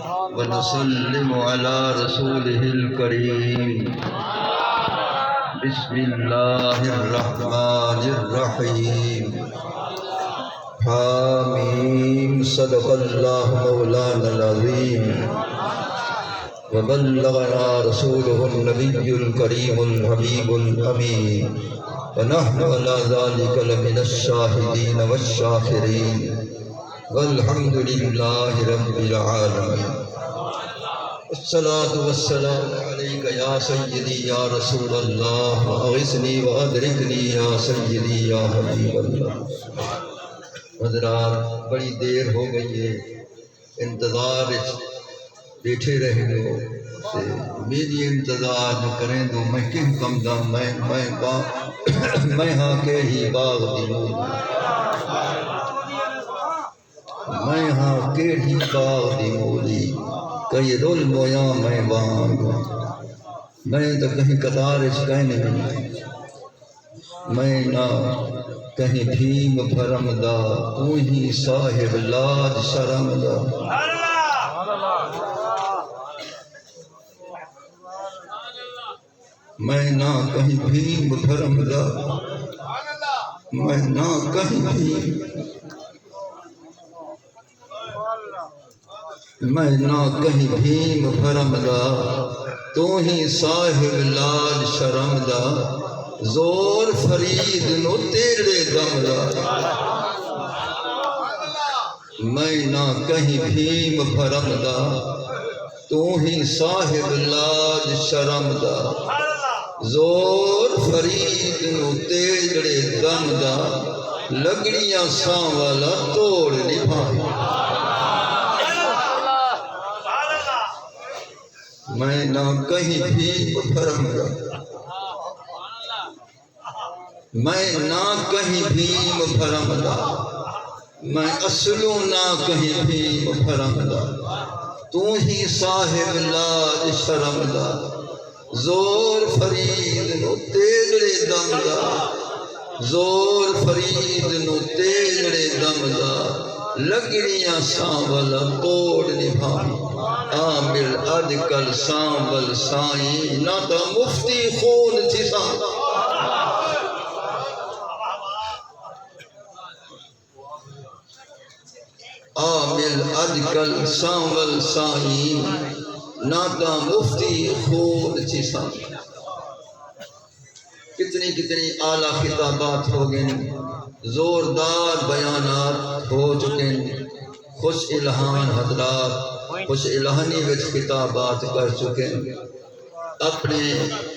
ونسلم على رسوله الكريم بسم الله الرحمن الرحيم حامیم صدق اللہ مولانا العظیم وبلغنا رسوله النبی الکریم الحبیب الامین ونحن على ذلك لمن الشاہدین والشاکرین والحمد للہ رب العالمین الصلاة والسلام علیک یا سیدی یا رسول اللہ اغثنی وادرکنی یا سیدی یا حبیب اللہ۔ حضرات بڑی دیر ہو گئی ہے، انتظار بیٹھے رہے ہو، میری انتظار نہ کریں دو میں کیوں کم دا میں ہاں کے ہی باغ دی مولی، میں ہاں کے ہی باغ دی مولی، کئی رول مویا میں بانگ، میں تو کہیں قطار کہنے نہیں، میں نہ کہیں بھیم بھرم دا، تو ہی صاحب لاج شرم دا۔ میں نہ کہیں بھیم بھرم دا، میں نہ کہیں بھیم بھرم دا، تو ہی صاحب لاج شرم دا، زور فرید نو تیرے دم دا۔ میں نہ کہیں بھیم بھرم دا، تو ہی صاحب لاج شرم دا، زور فرید نو تیرے دم دا، لگڑیاں ساں والا توڑ نبھائے۔ میں نہ کہیں بھیم بھرم دا، میں نہ کہیں بھیم بھرم دا، میں اصلوں نہ کہیں بھیم بھرم دا، تو ہی صاحب لاج شرم دا، زور فرید نو تیرے دم دا، زور فرید نو تیرے دم دا، لگڑیاں سانبل توڑ نبھائی۔ عامل ادکل سانبل سائیں، نہ تا مفتی خون تھی سان، عامل اجکل سانول سائیں، ناتا مفتی خود چیسان۔ کتنی اعلیٰ خطابات ہو گئے، زوردار بیانات ہو چکے، خوش الہان حضرات خوش الہانی وچ خطابات کر چکے، اپنے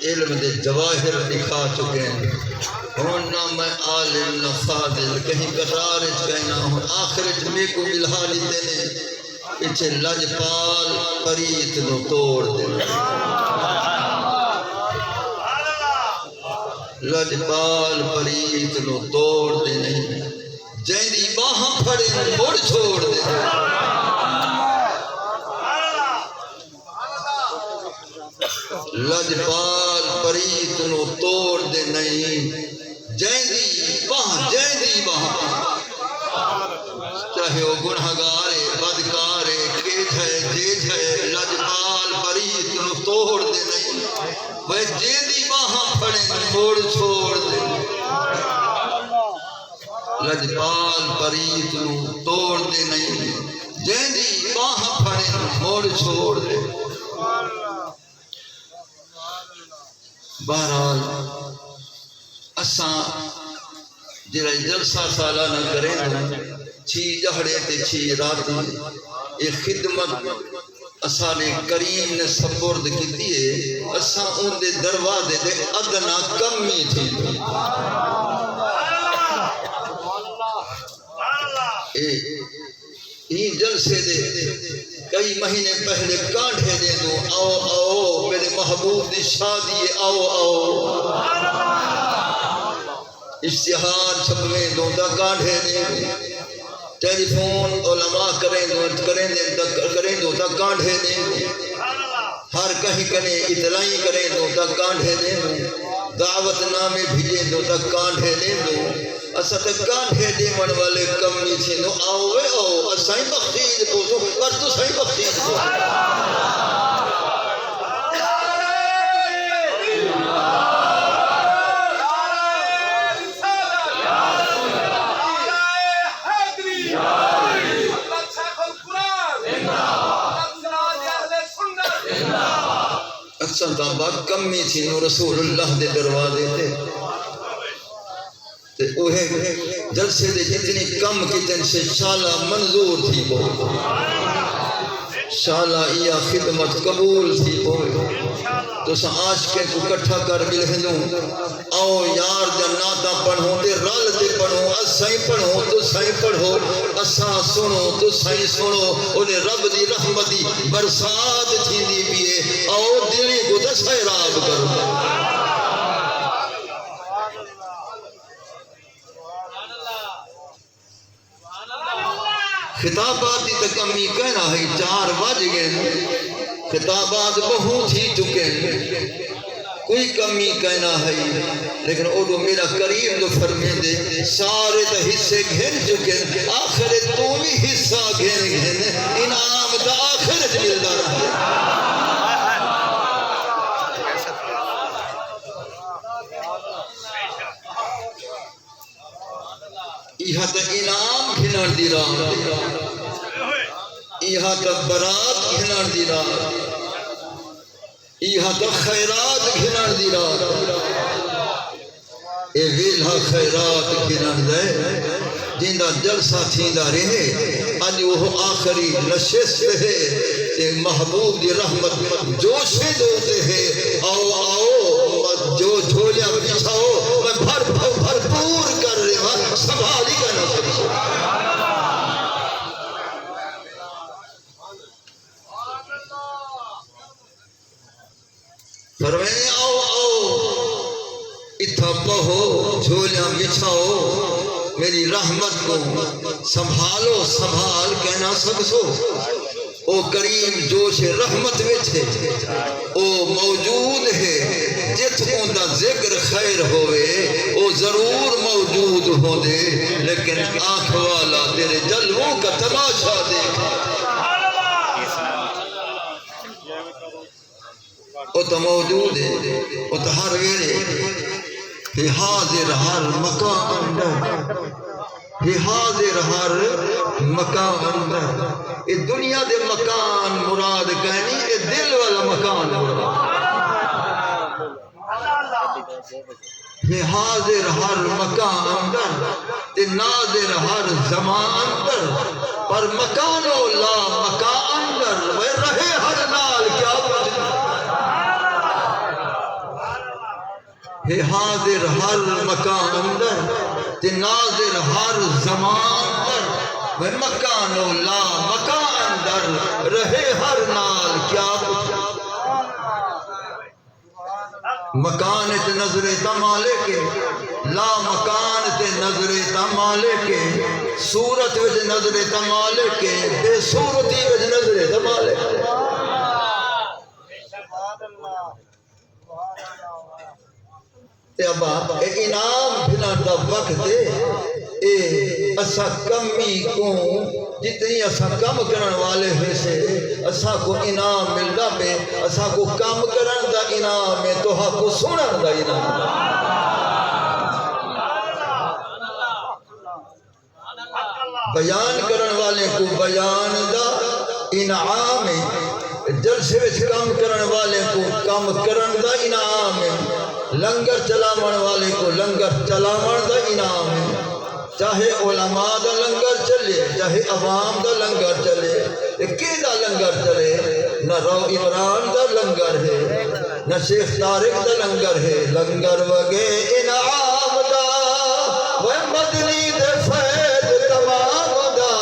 علم دے جواہر دکھا چکے، ہون نہ میں عالم نہ فاضل، کہیں قطار کہنا ہوں، آخر میں کو ملہا لیتے نے، پیچھے لجپال پریت نو توڑ دے، لجپال پریت نو توڑ دے نہیں، جیندی باہاں پھڑے موڑ چھوڑ دے، لجپال پریت نو توڑ دے نہیں، جیندی باہاں، چاہے وہ گنہگارے بدکارے کیج ہے جیج ہے، لجپال پریت نو توڑ دے نہیں، وہ جیندی باہاں پھڑے موڑ چھوڑ دے، لجپال پریت نو توڑ دے نہیں، جیندی باہاں پھڑے موڑ چھوڑ دے۔ بہرحال اساں جڑا جلسہ سالانہ کریں چھی جہڑے تے چھی راتی، یہ خدمت اساں نے کریم نے سپرد کی دیئے، اساں ان دے دروازے دے ادنا کمی تھی، یہ جلسے دے کئی مہینے پہلے کانٹھے دے دو، آؤ آؤ میرے محبوب دی شادی، آؤ آؤ اشتہار چھپویں دو دا کانٹھے دے، ٹیلی فون علماء کریں دو دا کانٹھے دے، ہر کہیں کنے اطلاعی کریں دو دا کانٹھے دے، دعوت نامے بھیجے دو دا کانٹھے دے دو، اسا تے کانٹھے دیون والے کمی تھی نو آؤ آؤ اسائیں بخشید کو پر تو سائیں بخشید کو اچھا تا کمی تھی نو رسول اللہ دے دروازے تے اوہے جلسے دے جتنی کم کیتن سے شالا منظور تھی بو شالا یا خدمت قبول تھی بو تو سا عاشقیں کو کٹھا کر ملہنوں آؤ یار جناتا پڑھو دے رال دے پڑھو اسائیں پڑھو تو سائیں پڑھو اساں سنو تو سائیں سنو انہیں رب دی رحمتی برسات تھی دی بیئے آؤ دلی کو تسائراب کرو خطابات دی تکمی کہنا ہے 4 بج گئے خطابات بہت ہی چکے کوئی کمی کہنا ہے لیکن اوڈو میرا کریم جو فرمے دے سارے تا حصے گھن چکے آخر تو بھی حصہ گھن انعام تا آخر ملدا رہے یہاں تا انعام گھنان دی راہ یہاں تا برات گھنان دی راہ یہاں تا خیرات گھنان دی راہ اے ویلہ خیرات گھنان دے جندہ جلسہ تھیندہ رہے آج وہ آخری نشست ہے تے محبوب دی رحمت جوشے دوتے ہیں آؤ آؤ جو جھولیاں بچھاؤ میں بھر پور کر رہے ہاں سنبھالی کا نظر فرمائے آؤ آؤ اتھا بہو جھولیاں بچھاؤ میری رحمت کو سنبھالو سنبھال کہنا سکسو او کریم جوش رحمت وچ ہے او موجود ہے جت اوندا ذکر خیر ہوئے او ضرور موجود ہو دے لیکن آنکھ والا تیرے جلووں کا تماشا دیکھ او تو موجود ہے او تو ہر ویلے ہی حاضر ہر مکان اندر ہی حاضر ہر مکان اندر یہ دنیا دے مکان مراد کہنی یہ دل والا مکان مراد یہ حاضر ہر مکان اندر تے ناظر ہر زمان اندر پر مکانو لا مکان اندر وہ رہے ہر نال کیا بجنا یہ حاضر ہر مکان اندر تے ناظر ہر زمان اندر وہ مکانو لا مکان اندر رہے ہر نال کیا بجنا مکان تے نظر تمالے کے لا مکان تے نظر تمالے کے صورت وچ نظر تمالے کے بے صورتی وچ نظر تمالے کے تے ابا اے انعام بھنان دا وقت اے اسا کمی کو جتنی اسا کم کرن والے ہیں سے اسا کو انعام ملدا پہ اسا کو کم کرن دا انعام ہے تو ہا کو سنن دا انعام بیان کرن والے کو بیان دا انعام ہے جلسے وچ کام کرن والے کو کام کرن دا انعام ہے لنگر چلاون والے کو لنگر چلاون دا انعام ہے چاہے علماء دا لنگر چلے چاہے عوام دا لنگر چلے کی دا لنگر چلے نہ رو عمران دا لنگر ہے نہ شیخ طارق دا لنگر ہے لنگر وگے انعام دا وہ مدنی دے فیض تمام دا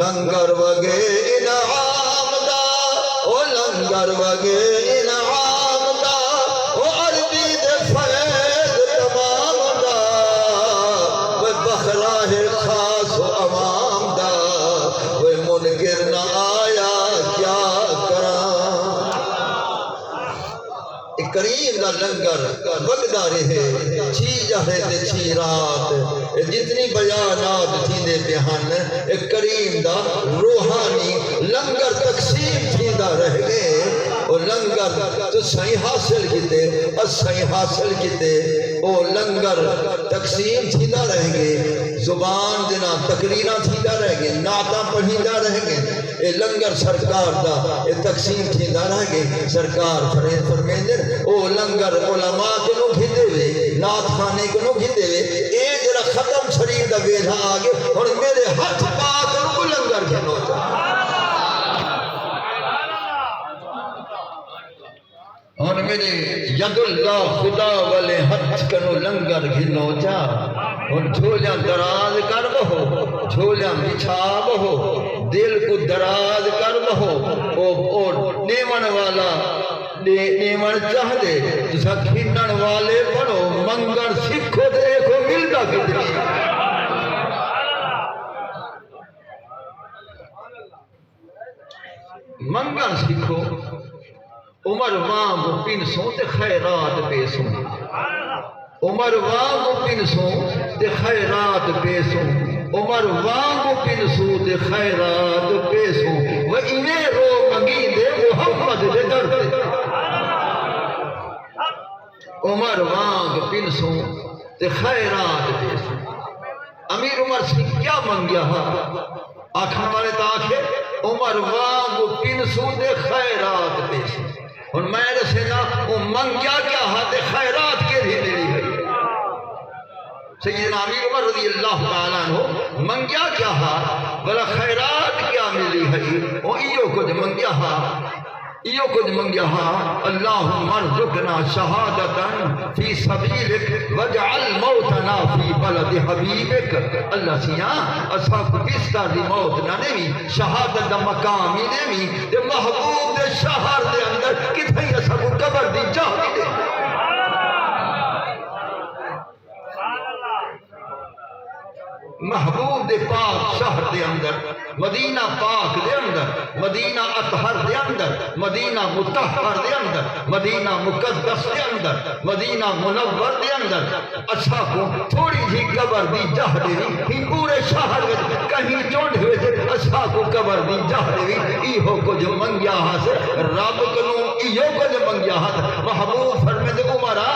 لنگر وگے انعام دا او لنگر وگے انعام دا او عربی دے فیض تمام دا وہ بخراہ خاص و عوام دا وہ منکر نہ آیا کیا کریم دا لنگر وگدا رہے چھی جہے تے چھی رات جتنی بیانات تھی دے پہن کریم دا روحانی لنگر تقسیم تھی دا رہ گئے او لنگر تو صحیح حاصل کیتے صحیح حاصل کیتے او لنگر تقسیم تھی دا رہ گئے زبان دینا تقریرہ تھی دا رہ گئے اے لنگر سرکار دا اے تقسیم تھیندا رہ گئے سرکار فرمیندے او لنگر علماء کو نو گھندے وے نعت خانے کو نو گھندے وے اے جڑا ختم شریف دا ویلا آ گئے اور میرے ہاتھ پاک نو لنگر گھنو چا اور میرے ید اللہ خدا والے ہاتھ کنو لنگر گھنو چا اور جھولیاں دراز کر بہو جھولیاں بچھا بہو دل کو دراز کر بہو اور نیمن والا نیمن چاہ دے جسا کھنن والے بنو منگن سکھو دیکھو ملتا کتنی منگن سکھو عمر وانگو پنسوں تے خیرات پیسوں عمر وانگو پنسوں تے خیرات پیسوں عمر وانگو پنسوں تے خیرات پیسوں وہ انہیں رو منگی دے محمد دے درد عمر وانگ پنسوں تے خیرات پیسوں امیر عمر سے کیا منگیا ہا آنکھاں والے تاکھے عمر وانگو پنسوں تے خیرات پیسوں اور میں رسے نا وہ منگیا کیا ہا تے خیرات کے بھی ملی ہے سیدنا امیر عمر رضی اللہ تعالیٰ عنہ منگیا کیا ہا بلا خیرات کیا ملی ہے وہ ایو کچھ منگیا ہا ایو کچھ منگیا ہا اللہم ارزقنا شہادتا فی سبیلک وجعل موتنا فی بلد حبیبک اللہ سیاں اصحاب بستر دی موت نہ نمی شہادت دا مقامی نمی دے محبوب دے شہر دے اندر کتھائی اصحاب قبر دی جاہی دے محبوب دے پاک شہر دے اندر مدینہ پاک دے اندر مدینہ اطہر دے اندر مدینہ مطہر دے اندر مدینہ مقدس دے اندر مدینہ منور دے اندر اچھا کو تھوڑی جی قبر دی جاہ دے ہی پورے شہر میں کہیں چونڈ ہوئے تھے اچھا کو قبر دی جاہ دے ایہو کچھ منگیا ہا سے رب کنو ایہو کچھ منگیا ہا محبوب فرمے دے عمرہ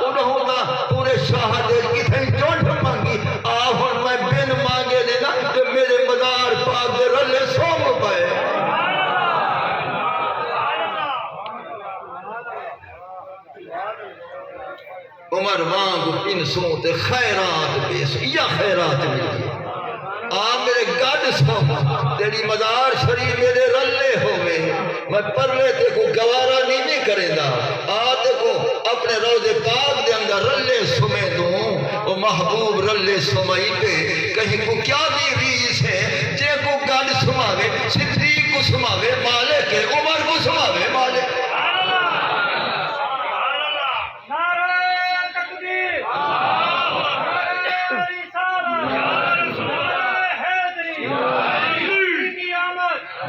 انہوں دا پورے شہر دے کتھیں چونڈ منگی آہن میں بین مانگے دینا کہ میرے مدار پاک دے رلے سوم پائے عمر وانگو پنسوں تے خیرات پیسوں یا خیرات ملی میرے گاڑ سوم تیری مدار شریف میرے رلے ہوئے میں پرلے تے کو گوارا نہیں کرے دا آتے کو اپنے روضے پاک دے اندر رلے سمے دوں وہ محبوب رلے سمائی پہ کہیں کو کیا بھی ریس ہے جے کو گاڑ سماوے صدیق کو سماوے مالک ہے عمر کو سماوے مالک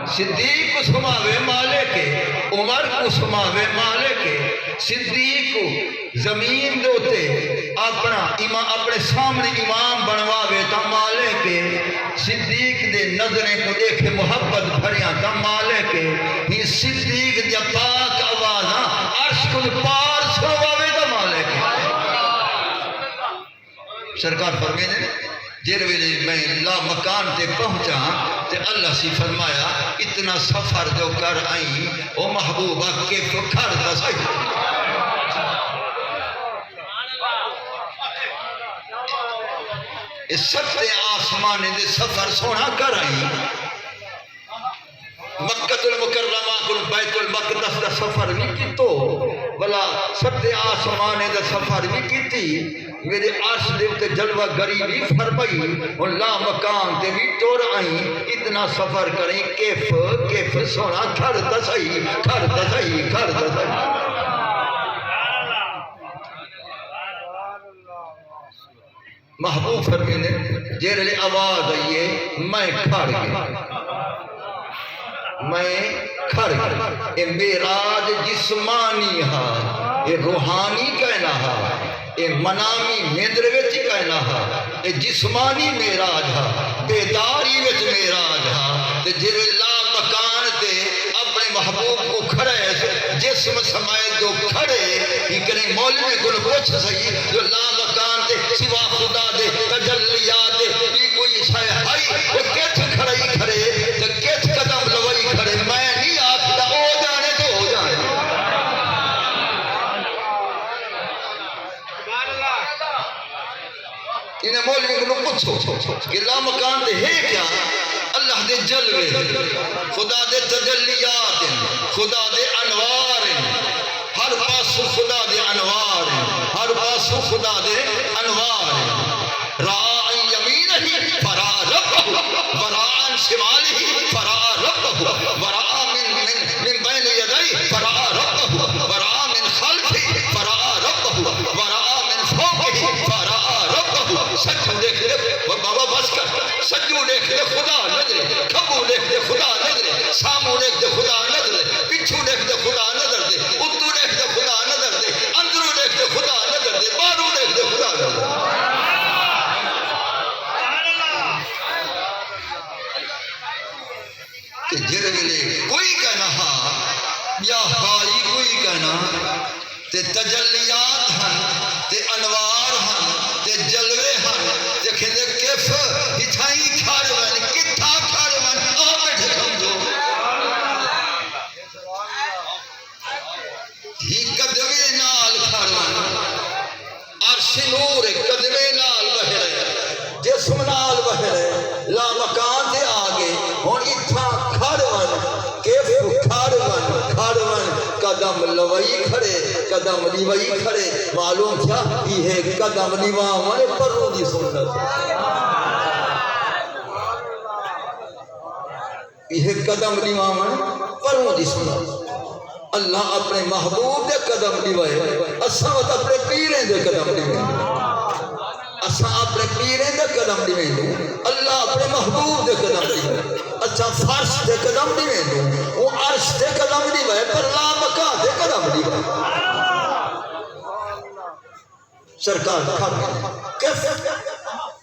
صدیق کو سماوے مالک عمر کو سماوے مالک صدیق کو زمین دوتے اپنے سامنے امام بنواوے تا مالک صدیق دے نظریں کو دیکھے محبت بھریاں تا مالک ہی صدیق دے پاک آوازاں عرش کو پار سنواوے تا مالک سرکار فرمینے جیر ویلے میں لا مکان تے پہنچا تے اللہ سی فرمایا اتنا سفر جو کر آئی او محبوبہ کے فکر دا سائی اس سفتے آسمان دے سفر سونا کر آئی مکہ المکرمہ کو بیت المقدس دا سفر بھی کی تو بلا سفتے آسمان دے سفر بھی کی تھی میرے عرش دے اتے جلوہ گریبی فرمائی اور لا مکان تے بھی ٹور آئیں اتنا سفر کریں کیف سونا گھر دسائی محبوب فرمینے جیرے لئے آواز آئیے میں کھڑ گیا اے میراج جسمانی ہا اے روحانی کہنا ہا اے منامی نیندرویچی کہنا ہا اے جسمانی میراج ہا بیداری وچ میراج ہا تے جیرے لا مکان تے اپنے محبوب کو کھڑے جسم سمائے جو کھڑے ہی کریں مولوی کو پوچھ سہی جو لا مکان تے سوا خدا دے تجلیات دے بھی کوئی شاہ ہائی وہ کیت کھڑائی کھڑے تو کیت قدم لوئی کہ لا مکان تے ہے کیا اللہ دے جلوے خدا دے تجلیات خدا دے انوار ہر پاسو خدا دے انوار ہر پاسو خدا دے انوار راء یمینہ فرا ربہ وراء شمالہ فرا ربہ وراء من بین یدیہ فرا ربہ وراء من خلفہ فرا ربہ وراء من فوقہ فرا ربہ سجو دیکھ لے بابا بس کر سجو دیکھ لے خدا نظرے کھبو دیکھ دے خدا نظرے سامو دیکھ دے خدا نظرے پچھو دیکھ دے خدا نظر دے اتو دیکھ دے خدا نظر دے اندرو دیکھ دے خدا نظر دے بارو دیکھ دے خدا نظر دے کہ جرویلے کوئی کہنا ہاں یا ہائی کوئی کہنا تے تجلیات ہن تے انوار ہن تے جلوے ہن تے کھدے کیف ہتھائی کھاڑ ون کتھا کھاڑ ون آ بیٹھے سمجھو ہی قدمے نال کھاڑ ون عرش نور قدمے نال بہ رہے جسم نال بہ رہے لا مکان تے آگے ہن اتھا کھاڑ ون کیف کھاڑ ون قدم لوئی کھڑے قدم لیوئی کھڑے معلوم کیا یہ قدم لیوا مانے پروں دی سنت یہ قدم لیوا مانے پروں دی سنت اللہ اپنے محبوب دے قدم لیوائے اساں اپنے پیریں دے قدم لیوائے اساں اپنے پیریں دے قدم لیوائے اللہ اپنے محبوب دے قدم لیوائے اچھا فرش دے قدم لیوائے وہ عرش دے قدم لیوائے پر لا مکان دے قدم لیوائے سرکار کھڑ کیسے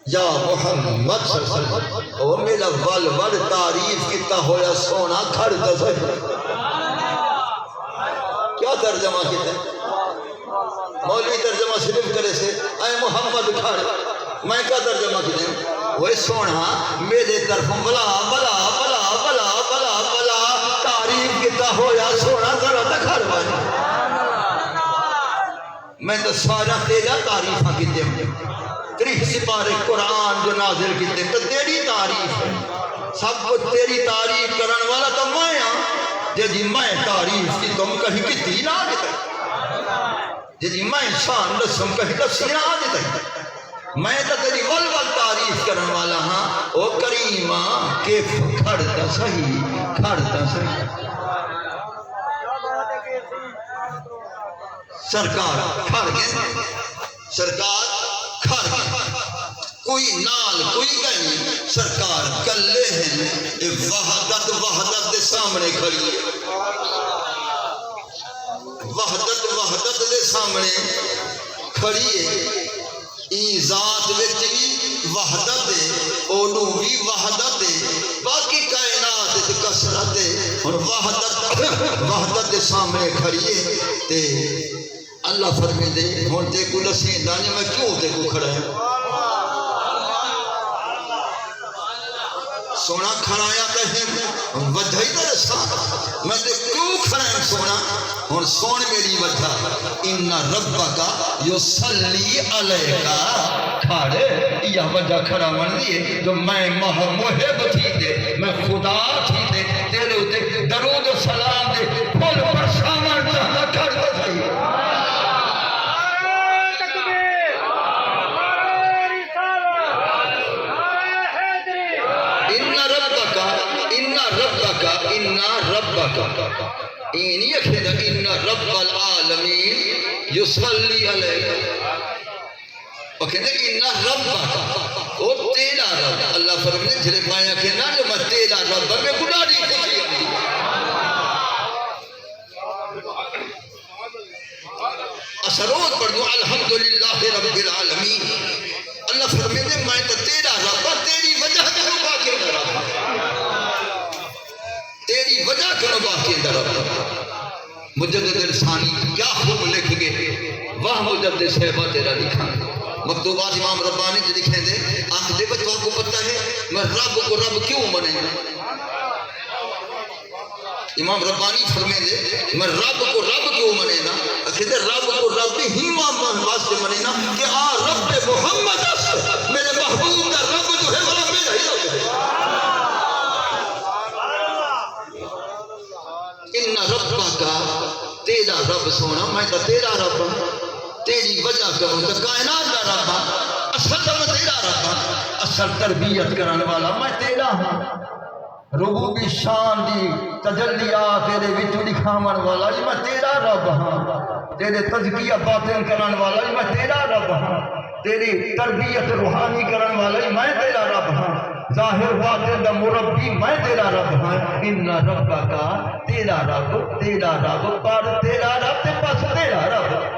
یا محمد صلی اللہ علیہ وسلم او میرا ول تعریف کتا ہویا سونا کھڑ دسے کیا ترجمہ کیتے مولوی ترجمہ صرف کرے سے اے محمد کھڑ میں کیا ترجمہ کیتے وہ سونا میرے طرف بلا بلا بلا بلا بلا بلا تعریف کتا ہویا سونا ذرا کھڑ بنا میں تو سارا تیرا تعریفہ کیتے ہوں 30 سپارے قرآن جو نازل کیتے تو تیری تعریف ہے سب کو تیری تعریف کرن والا تو میں ہاں جی میں تعریف کی تم کہیں کتی نہ دیتا جی میں شان رسم کہیں دسی نہ دیتا میں تو تیری ول تعریف کرن والا ہاں او کریمہ کیف کھڑتا صحیح کھڑتا صحیح سرکار کھڑ گئے سرکار کھڑ گئے کوئی نال کوئی گئی سرکار کلے ہیں وحدت دے سامنے کھڑی ہے وحدت دے سامنے کھڑی ہے این ذات وچ بھی وحدت ہے اونوں بھی وحدت ہے باقی کائنات وچ کثرت ہے اور وحدت دے سامنے کھڑی ہے تے اللہ فرمے دے ہن تے کو دسیندا نہیں میں کیوں تے کو کھڑا ہے سونا کھڑایا تے ودھائی تے رسا میں تے کیوں کھڑا ہے سونا ہن سون میری وجہ ان ربک یصلی علیک کھڑے یہ وجہ کھڑا من دی جو میں محب تھی تے میں خدا تھی تے تیرے اوتے درود و سلام دے پھول پرساون چاہتا کھڑا تھی این یکھد ان رب العالمین یصلی علیک وہ کہتے ہیں ان رب وہ تیرا رب اللہ فرمائے جھلے پایا کہنا جو میں تیرا رب میں خدا نہیں خوشی اثرات پڑھ دو الحمدللہ رب العالمین اللہ فرمائے میں تو تیرا رب تیری وجہ کروں باقی رب تیری وجہ کرو باقی اندر مجدد رسانی کیا خوب لکھ گئے واہ مجدد صحبہ تیرا لکھا مکتوبات امام ربانی جو لکھیں دے آنکھ دے بچ کو پتہ ہے میں رب کو رب کیوں بنے امام ربانی فرمے دے میں رب کو رب کیوں منے نا اکھیدے رب کو رب ہی واسطے منے نا کہ رب محمد میرے محبوب کا رب جو ہے رب ہے ان ربا کا تیرا رب سونا میں تو تیرا رب تیری وجہ کروں تو کائنات کا رب اصل تو میں تیرا رب اصل تربیت کرنے والا میں تیرا ہوں ربوبی شان دی تجلیات تیرے وچوں دکھاون والا میں تیرا رب ہاں تیرے تزکیہ باطن کرن والا میں تیرا رب ہاں تیری تربیت روحانی کرن والا میں تیرا رب ہاں ظاہر باطن دا مربی میں تیرا رب ہاں ان رب کا تیرا رب پر تیرا رب تے پس تیرا رب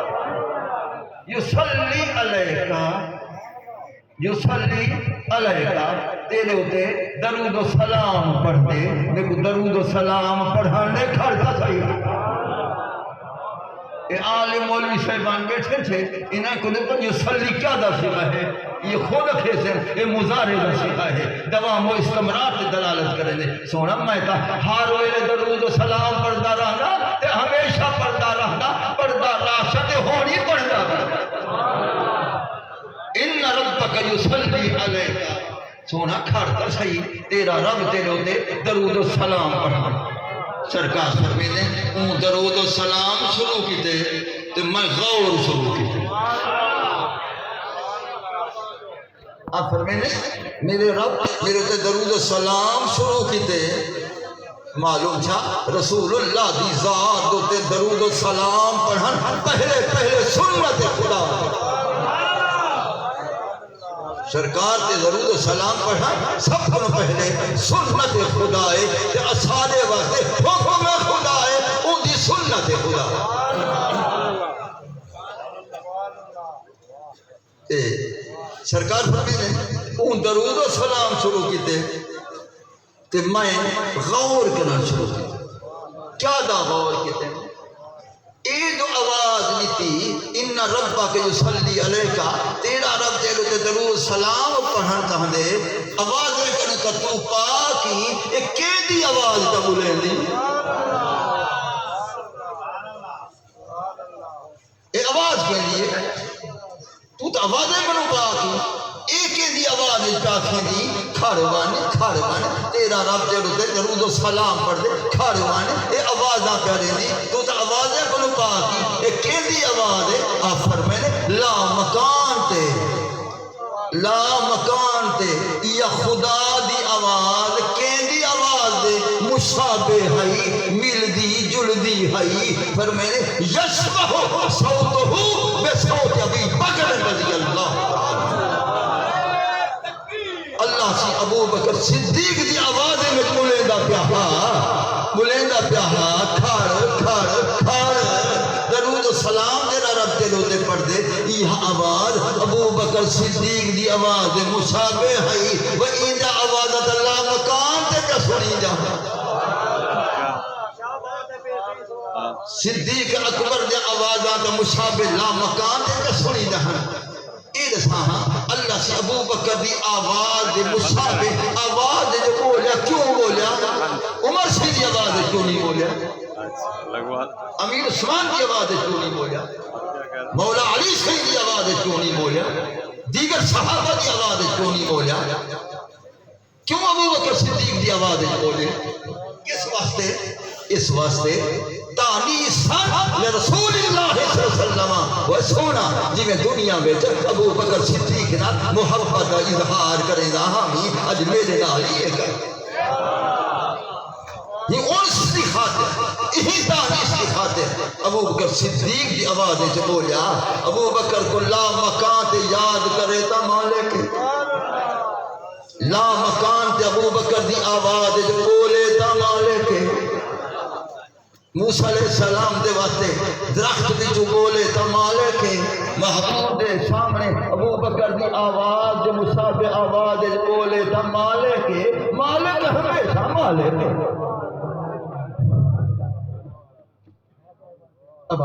یصلی علیکہ تیرے ہوتے درود و سلام پڑھ دے میرے کو درود و سلام پڑھانے کھڑتا صحیح یہ عالم مولوی صاحبان بیٹھے تھے انہیں کو دیکھو یصلی کیا دا سکھا ہے یہ خود کھیسن یہ مضارع دا سکھا ہے دوام و استمرار سے دلالت کریں دے سونا میں کہا ہر ویلے درود و سلام پڑھتا رہنا تے ہمیشہ پڑھتا راشد ہونی پڑھتا رہنا ان ربک یصلی علیکہ سونا کھڑتا صحیح تیرا رب تیرے ہوتے درود و سلام پڑھا سرکار فرمے نے اون درود و سلام شروع کیتے تو میں غور شروع کیتے آپ فرمے نے میرے رب میرے ہوتے درود و سلام شروع کیتے معلوم تھا رسول اللہ دی ذات ہوتے درود و سلام پڑھن پہلے سنت خدا سرکار تے درود و سلام پڑھا سب کو پہلے سنت خدا ہے تے اصحابے واسطے حکم خدا ہے ان دی سنت خدا تے سرکار فرمائے نے ان درود و سلام شروع کیتے تے میں غور کرنا شروع کیتے کیا دا غور کیتے اے جو آواز نیتی ان ربا کے یصلی علیکہ تیرا رب تیرے تے درود سلام پڑھن کہاں دے آواز کرنے کا تو پاکی ایک کیدی آواز کا بولیں دی اے آواز کے لیے تو آوازیں بنو پاکی ایک دی آواز پاکی دی کھاڑوان تیرا رب تیرے تے درود و سلام پڑھ دے کھاڑوان اے آوازاں پیارے دی تو آوازیں بنو پاکی ایک دی آواز ہے آپ فرمائے لا مکان تے یا خدا دی آواز کیندی آواز دے مشابہ ہے ملدی جلدی ہے فرمائے یشبہ صوتہ بصوت ابی بکر رضی اللہ اللہ سی ابو بکر صدیق دی آواز میں بلیندہ پیاہا کھڑ درود و سلام تیرا رب تیرے ہوتے پڑھ دے یہ آواز ابو بکر صدیق دی آواز مشابہ ہے وہ ایندہ آوازت اللہ مکان تے کیا سنی جا صدیق اکبر دے آوازات مشابہ لا مکان تے کیا سنی جا اللہ سے ابو بکر دی آواز مشابہ آواز جو بولیا کیوں بولیا عمر سی دی آواز کیوں نہیں بولیا امیر عثمان کی آواز کیوں نہیں بولیا مولا علی سی دی آواز کیوں نہیں بولیا دیگر صحابہ دی آواز کیوں نہیں بولیا کیوں ابو بکر صدیق دی آواز بولے کس واسطے اس واسطے تانیساں لرسول اللہ صلی اللہ علیہ وسلم وہ سونا جی میں دنیا میں ابو بکر صدیق نا محبت اظہار کریں گا ہمیں اج میرے نال یہ کر یہ انس کی خاطر یہی تانیس کی خاطر ابو بکر صدیق کی آواز سے بولیا ابو بکر کو لا مکان تے یاد کرے تا مالک لا مکان تے ابو بکر دی آواز سے بولے تا مالک موسیٰ علیہ السلام دے واسطے درخت دی جو بولے تا مالک محبوب دے سامنے ابو بکر دی آواز جو مشابہ آواز جو بولے تا مالک ہمیشہ مالک اب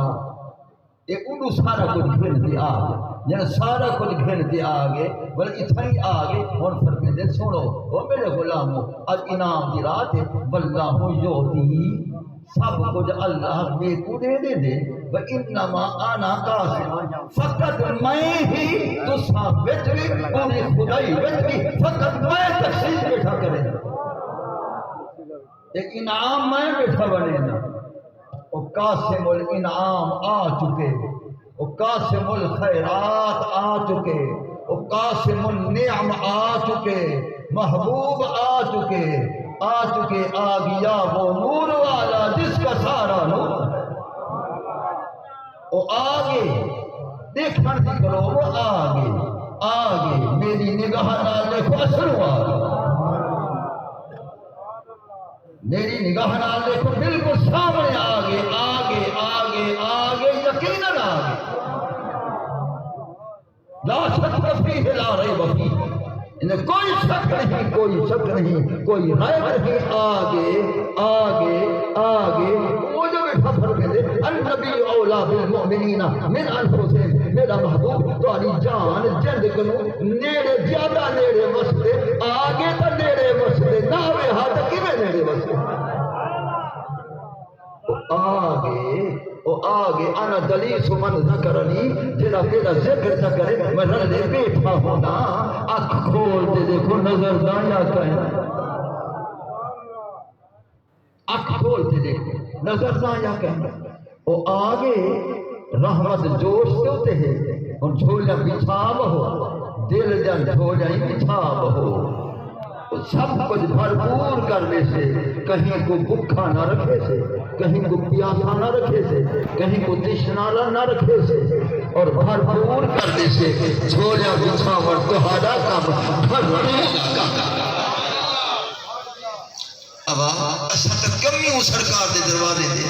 یہ انہوں سارا کچھ گھنتے آگے یعنی سارا کچھ گھنتے آگے بلکہ اتھائی آگے اور فرمے دے سنو وہ میرے غلاموں آج انعام دی رات ہے واللہ یوتی سب کچھ اللہ میں کو دے دے دے وَإِنَّمَا أَنَا قَاسِمٌ فقط میں ہی تو ثابت بھی پوری خدائی بھی فقط میں تقسیم بیٹھا کرے ایک انعام میں بیٹھا بنے نا وہ قاسم الانعام آ چکے وہ قاسم الخیرات آ چکے وہ قاسم النعم آ چکے محبوب آ چکے آ گیا وہ نور والا جس کا سارا نور وہ آگے دیکھنا نہیں کرو وہ آگے میری نگاہ نہ دیکھو اثر میری نگاہ نہ دیکھو بالکل سامنے آگے یقیناً آگے لا شک فیہ لا ریب فیہ انہیں کوئی شک نہیں کوئی ریب نہیں آگے وہ جو بیٹھا فرمے دے النبی اولا بالمؤمنین من انفسہم میرا محبوب تاری جان جند کنو نیڑے زیادہ نیڑے وستے آگے تا نیڑے وستے ناوے ہاتھ کیویں نیڑے وستے آگے انا دلیس من ذکرنی جیڑا میرا ذکر نہ کرے میں رلے بیٹھا ہونا آنکھ کھول دے دیکھو نظر دایا کہنا آنکھ کھول دے دیکھو نظر دایا کہنا وہ آگے رحمت جوش ہوتے ہیں اور جھولا بچھا بہو دل جن جھولا بچھا بہو سب کچھ بھرپور کرنے سے کہیں کو بھوکا نہ رکھے سے کہیں کو پیاسا نہ رکھے سے کہیں کو تشنا نہ رکھے سے اور بھرپور کرنے سے جھولا بچھاور تہاڈا کام بھرپور کا اب اساں تے کمیوں سرکار دے دروازے تے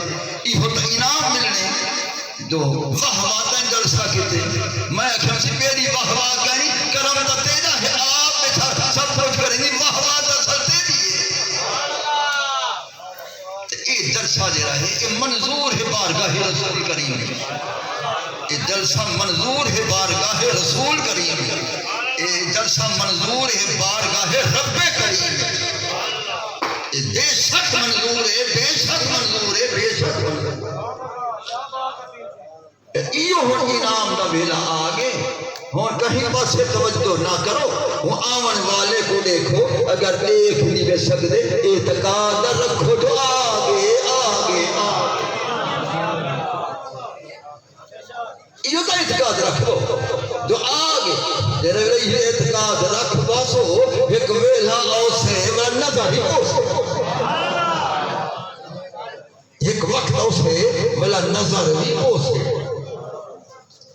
ایہو تے انعام ملنے دو واہ واہ تے جلسہ کیتے میں اکھم سی میری واہ واہ کہیں کرم دا تیجا ہے آپ بیٹھا سب کچھ کریں گے واہ واہ دا سلتے دیئے یہ جلسہ دے رہا ہے یہ منظور ہے بارگاہ رسول کریم یہ جلسہ منظور ہے بارگاہ رسول کریم یہ جلسہ منظور ہے بارگاہ رب کریم بے شک منظور ہے بے شک منظور ہے بے شک منظور ایو ہون انعام دا ویلا آگے ہون کہیں پاسے توجہ نہ کرو وہ آون والے کو دیکھو اگر دیکھ نہیں بے سکتے اعتقاد رکھو تو آگے ایو تا اعتقاد رکھو جو آگے تیرے لئے اعتقاد رکھ باسو ایک ویلا اوسے ورنہ ظاہی اوسے ایک وقت اسے ملا نظر بھی اسے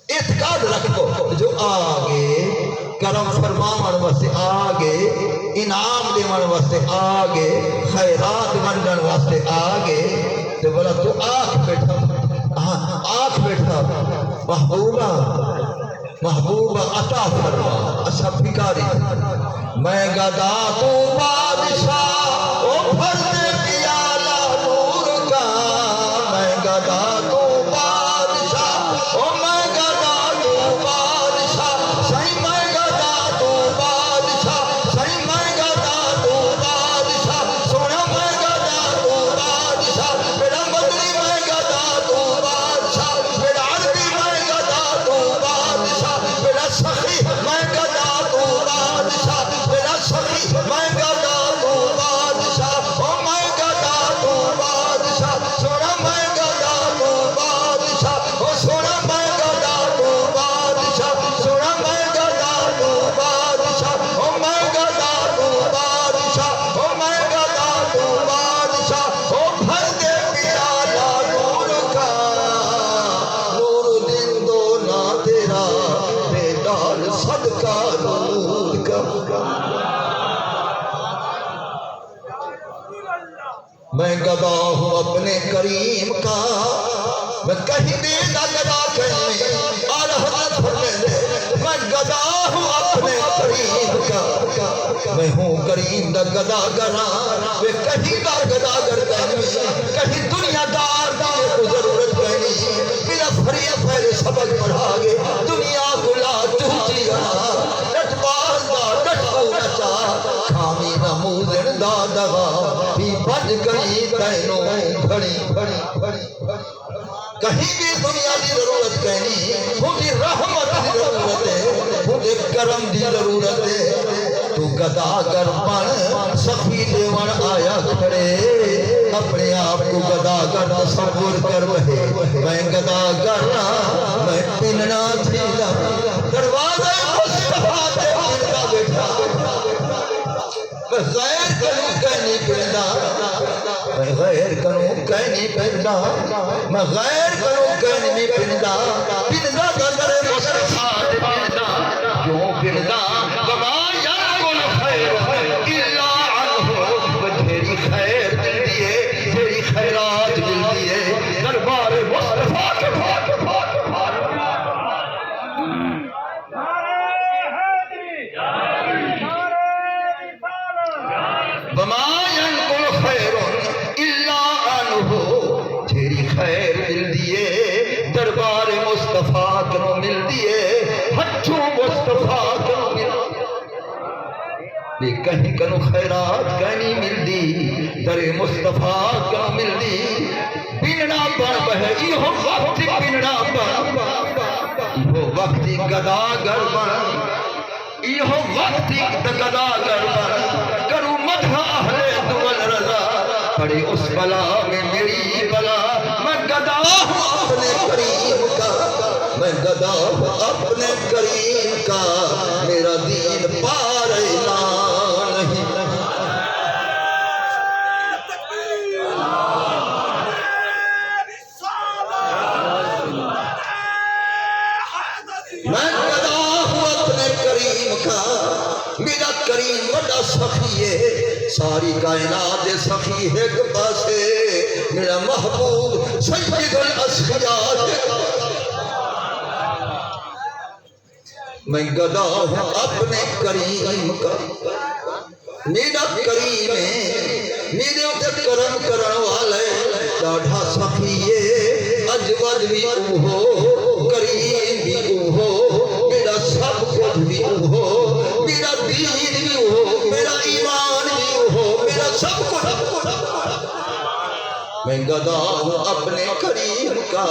اعتقاد رکھو جو آگے کرم فرماون واسطے آگے انعام دیون واسطے آگے خیرات منڈن واسطے آگے تو بولا تو آنکھ بیٹھا محبوبہ عطا فرما اچھا بھکاری میں گدا تو بادشاہ او فرد پیالہ نور کا میں گدا تو بادشاہ او میں گدا تو بادشاہ صحیح میں گدا تو بادشاہ صحیح میں گدا تو بادشاہ سونا میں گدا تو بادشاہ میرا بدری میں گدا تو بادشاہ میرا عربی میں گدا تو بادشاہ میرا سخی میں گدا تو بادشاہ میرا سخی میں گدا تو بادشاہ او میں گدا تو بادشاہ سونا میں گدا تو بادشاہ او سونا میں گدا تو بادشاہ سونا میں گدا تو بادشاہ او میں گدا تو بادشاہ او میں گدا تو بادشاہ او بھر دے پیالہ نور کا نور دن دو نہ تیرا بیدار صدقہ نور کا میں گدا ہوں اپنے کریم کا میں کہیں بھی نہ گدا کہیں آل حضرت فرمائے میں گدا ہوں اپنے کریم کا میں ہوں کریم دا گدا گنا میں کہیں دا گدا گر کہیں کہیں دنیا دار دینے کو ضرورت کہیں میرا فریہ پہلے سبق پڑھا گے دنیا گلا چوٹی گنا ڈٹ باز دا ڈٹ کو نچا کھامی نموزن دا دغا ہی بن بھج گئی تینوں گھڑی کہیں بھی دنیا دی ضرورت کہنی مجھے رحمت دی ضرورت ہے مجھے کرم دی ضرورت ہے تو گدا گر بن سخی دیون آیا کھڑے اپنے آپ کو گدا گر تصور کر رہے میں گدا گرنا میں پننا تھیلا دروازے مصطفیٰ تے پننا بیٹھا میں غیر کروں کہنی پننا میں غیر کروں کہنی پننا میں غیر کروں کہنی پننا پننا گدر مصطفیٰ تے پننا کیوں پننا وما یلقل خیر الا عنہ تیری خیر دل دیے تیری خیرات دل دیے دربار مصطفیٰ کے وما ينقل خير الا عنه تیری خیر مل دیے دربار مصطفیٰ کو مل دیے ہتھوں مصطفیٰ کو مل دیے کہیں کنو خیرات کہیں مل دی در مصطفیٰ کو مل دی پننا بن بہے یہ وقت پننا بن یہ وقت گدا گر بن یہ وقت گدا گر بن کرو مدح اہل دول رضا پڑے اس بلا میں میری بلا میں گدا ہوں اپنے کریم کا میں گدا ہوں اپنے کریم کا میرا دین پار اعلان نہیں میں گدا ہوں اپنے کریم کا میرا کریم بڑا سخی ہے ساری کائنات سخی ہے ایک پاسے میرا محبوب سید الاسخیات میں گدا ہوں اپنے کریم کا میرا کریم ہے میرے اتر کرم کرن والے ڈاڑھا سخی ہے اجود بھی اوہو کریم بھی اوہو میرا سب کچھ بھی اوہو میرا دین بھی اوہو میرا ایمان بھی اوہو میرا سب کچھ میں گدا ہوں اپنے کریم کا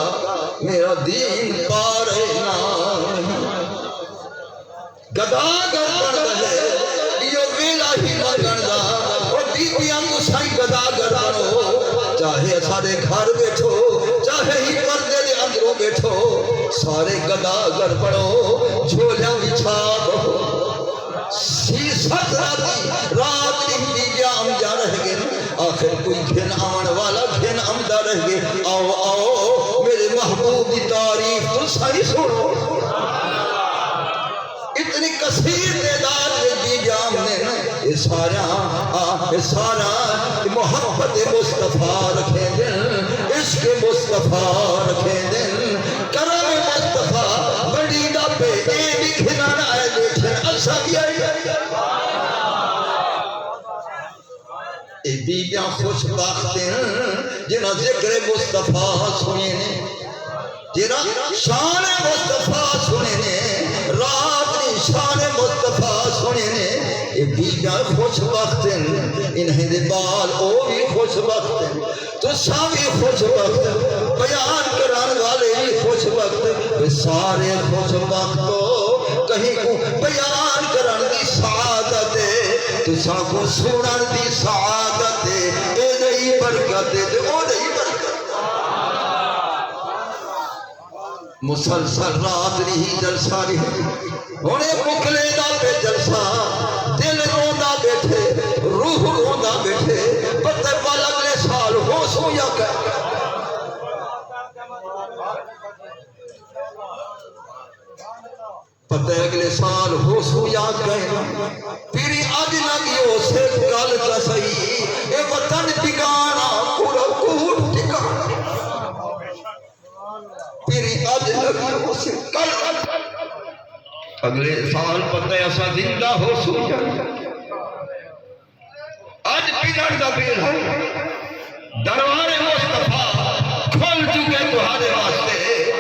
میرا دین پار نام گدا گر رہے یہ ویلا ہی لگن دا اور بیبیاں کو سائی گدا گر بنو چاہے سارے گھر بیٹھو چاہے ہی پردے دے اندروں بیٹھو سارے گدا گر بنو جھولیاں بچھا بہو سیست رات نہیں بیبیاں ہم جا رہ گئے آخر کوئی گھن آن والا گھن آمدہ رہ گئے آؤ آؤ میرے محبوب دی تعریف تو ساری سنو اتنی کثیر تعداد میں دی جام نے سارا محبت مصطفیٰ رکھیں دن عشق مصطفیٰ رکھیں دن کرم مصطفیٰ بڑی دا پہ اے بھی کھنانا ہے دیکھیں اچھا بھی آئی اے بیبیاں خوش باختے ہیں جنہاں ذکر مصطفیٰ سنے نے جنہاں شان مصطفیٰ سنے نے رات نے شان مصطفیٰ سنے نے اے بیبیاں خوش بخت انہیں دے بال او بھی خوش بخت تو ساوی خوش بخت بیان کران والے بھی خوش بخت سارے خوش بختو کہیں کو بیان کران دی سعادت تو سا کو سنن دی سعادت اے نہیں برکت تے او نہیں برکت مسلسل رات نہیں جلسہ نہیں ہونے مکلے دا پہ جلسہ دل روندہ بیٹھے روح روندہ بیٹھے پتہ پال اگلے سال ہو سو یا کہ پتہ اگلے سال ہو سو یا کہنا پیری آج لگیو سے گل کا صحیح اے وطن ٹکانا پورا کوٹ ٹکانا پیری آج لگیو سے گل اگلے سال پتہ ایسا زندہ ہو سو جا آج پیڑ دا پیر ہے دربار مصطفیٰ کھل چکے تمہارے واسطے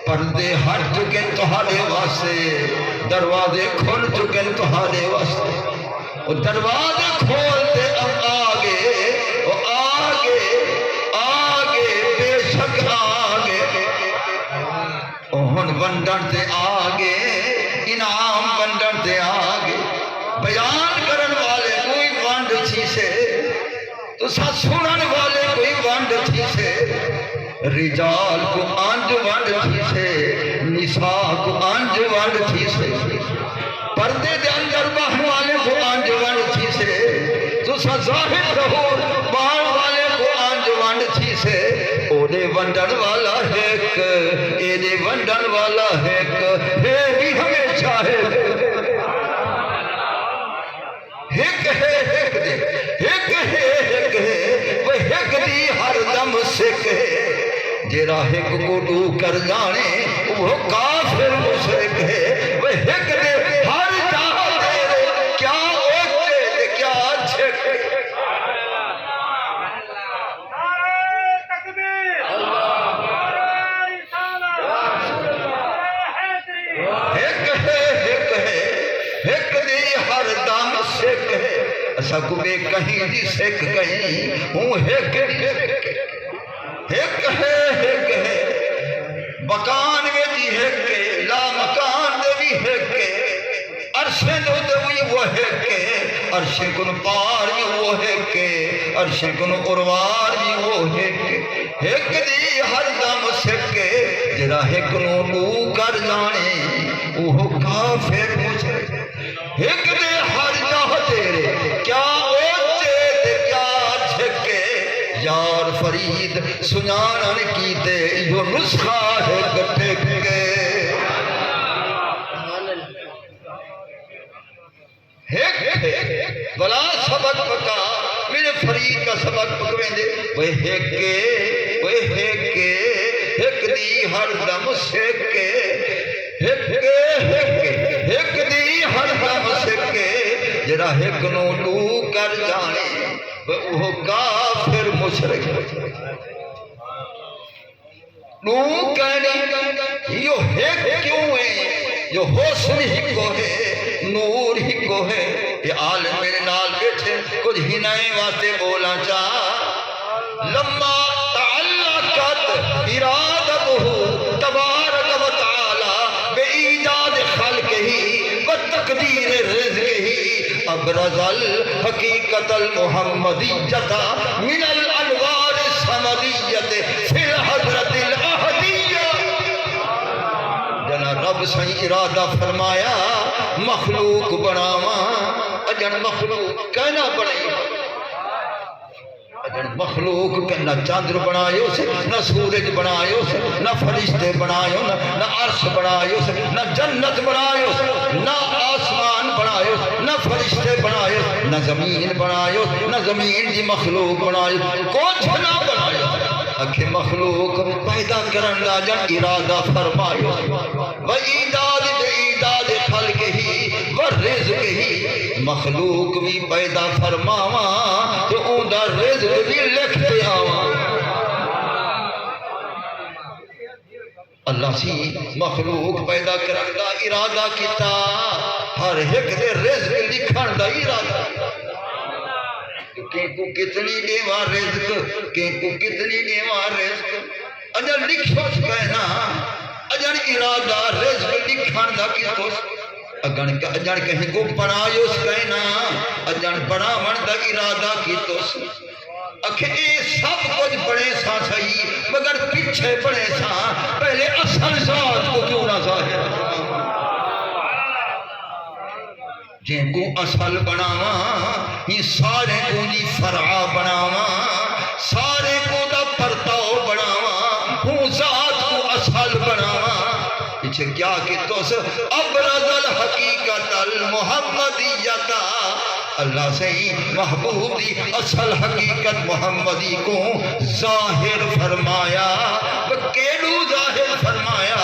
پردے ہٹ چکے تمہارے واسطے دروازے کھل چکے تمہارے واسطے اور دروازے کھولتے اب آگے ونڈن تے آگے انعام ونڈن تے آگے بیان کرن والے کوئی ونڈ تھی سے تو سنن والے کوئی ونڈ تھی سے رجال کو انج ونڈ تھی سے نساء کو انج ونڈ تھی سے پردے دے اندر بہن والے کو انج ونڈ تھی سے تو ظاہر رہو باہر والے کو انج ونڈ تھی سے او دے ونڈن والا ایک اے دے ونڈن والا ایک ہے بھی ہمیشہ ہے ایک ہے ایک دے ایک ہے ایک ہے وہ ایک دی ہر دم سکھ ہے جیرا ایک کو ڈو کر جانے وہ کافر مشرک ہے وہ ایک دے ہر جہاں دے رے کیا اوچے دے کیا چھک سکھ ہے اسا کو بے کہیں دی سکھ کہیں ہوں ایک ہے مکان میں دی ایک لا مکان دے بھی ایک عرشے دو دوی وہ ایک عرشے کن پار بھی وہ ایک عرشے کن اروار بھی وہ ایک دی ہر دم سکھ جرا ایک نو نو کر جانے وہ کافر مشرک ایک دے ہر جہاں تیرے کیا اوچے تے کیا چھکے یار فرید سنانن کیتے جو نسخہ ہے گٹھے کے ایک بلا سبق پکا میرے فرید کا سبق پکویں دے وہ ایک دی ہر دم سکے ایک دی ہر دم سکے جرا ایک نو لو کر جانے وہ کافر مشرک نو کہنی یہ ایک کیوں ہے جو حسن ہی کو ہے نور ہی کو ہے یہ عالم میرے نال بیٹھے کچھ ہی نئے واسطے بولا چاہ لما تعلقت ارادتہ تبارک و تعالی بے ایجاد خلق ہی و تقدیر رزق ہی ابرز الحقیقت المحمدیت من الانوار السمدیت فی الحضرت الاحدیہ جنا رب سہی ارادہ فرمایا مخلوق بناوا اجن مخلوق کہنا بنائی مخلوق نہ چاندر بنایو سے نہ سورج بنایو سے نہ فرشتے بنایو نہ عرش بنایو سے نہ جنت بنایو سے نہ آسمان بنایو نہ فرشتے بنایو نہ زمین بنایو نہ زمین دی مخلوق بنایو کچھ نہ بنایو اکھے مخلوق پیدا کرن دا جن ارادہ فرمایو و ایجاد خلق ہی و رزق ہی مخلوق بھی پیدا فرماواں تو اون دا رزق بھی لکھتے آواں اللہ سی مخلوق پیدا کرن دا ارادہ کیتا ہر ایک دے رزق لکھن دا ارادہ کہ کو کتنی دیوار رزق کہ کو کتنی دیوار رزق اجل لکھو کہنا اجل ارادہ رزق لکھن دا کیتو اجل کہیں کو پڑھایو کہنا اجل پڑھاون دا ارادہ کیتو اکھے سب کچھ بڑے سا صحیح مگر پیچھے بڑے سا پہلے اصل ذات کو کیوں نہ ظاہر جن کو اصل بناواں یہ سارے کو دی فرع بناواں سارے کو دا پرتاؤ بناواں ہوں ذات کو اصل بناواں پیچھے کیا کہ توس ابرز الحقیقت المحمدیت اللہ سے ہی محبوب دی اصل حقیقت محمدی کو ظاہر فرمایا کیلو ظاہر فرمایا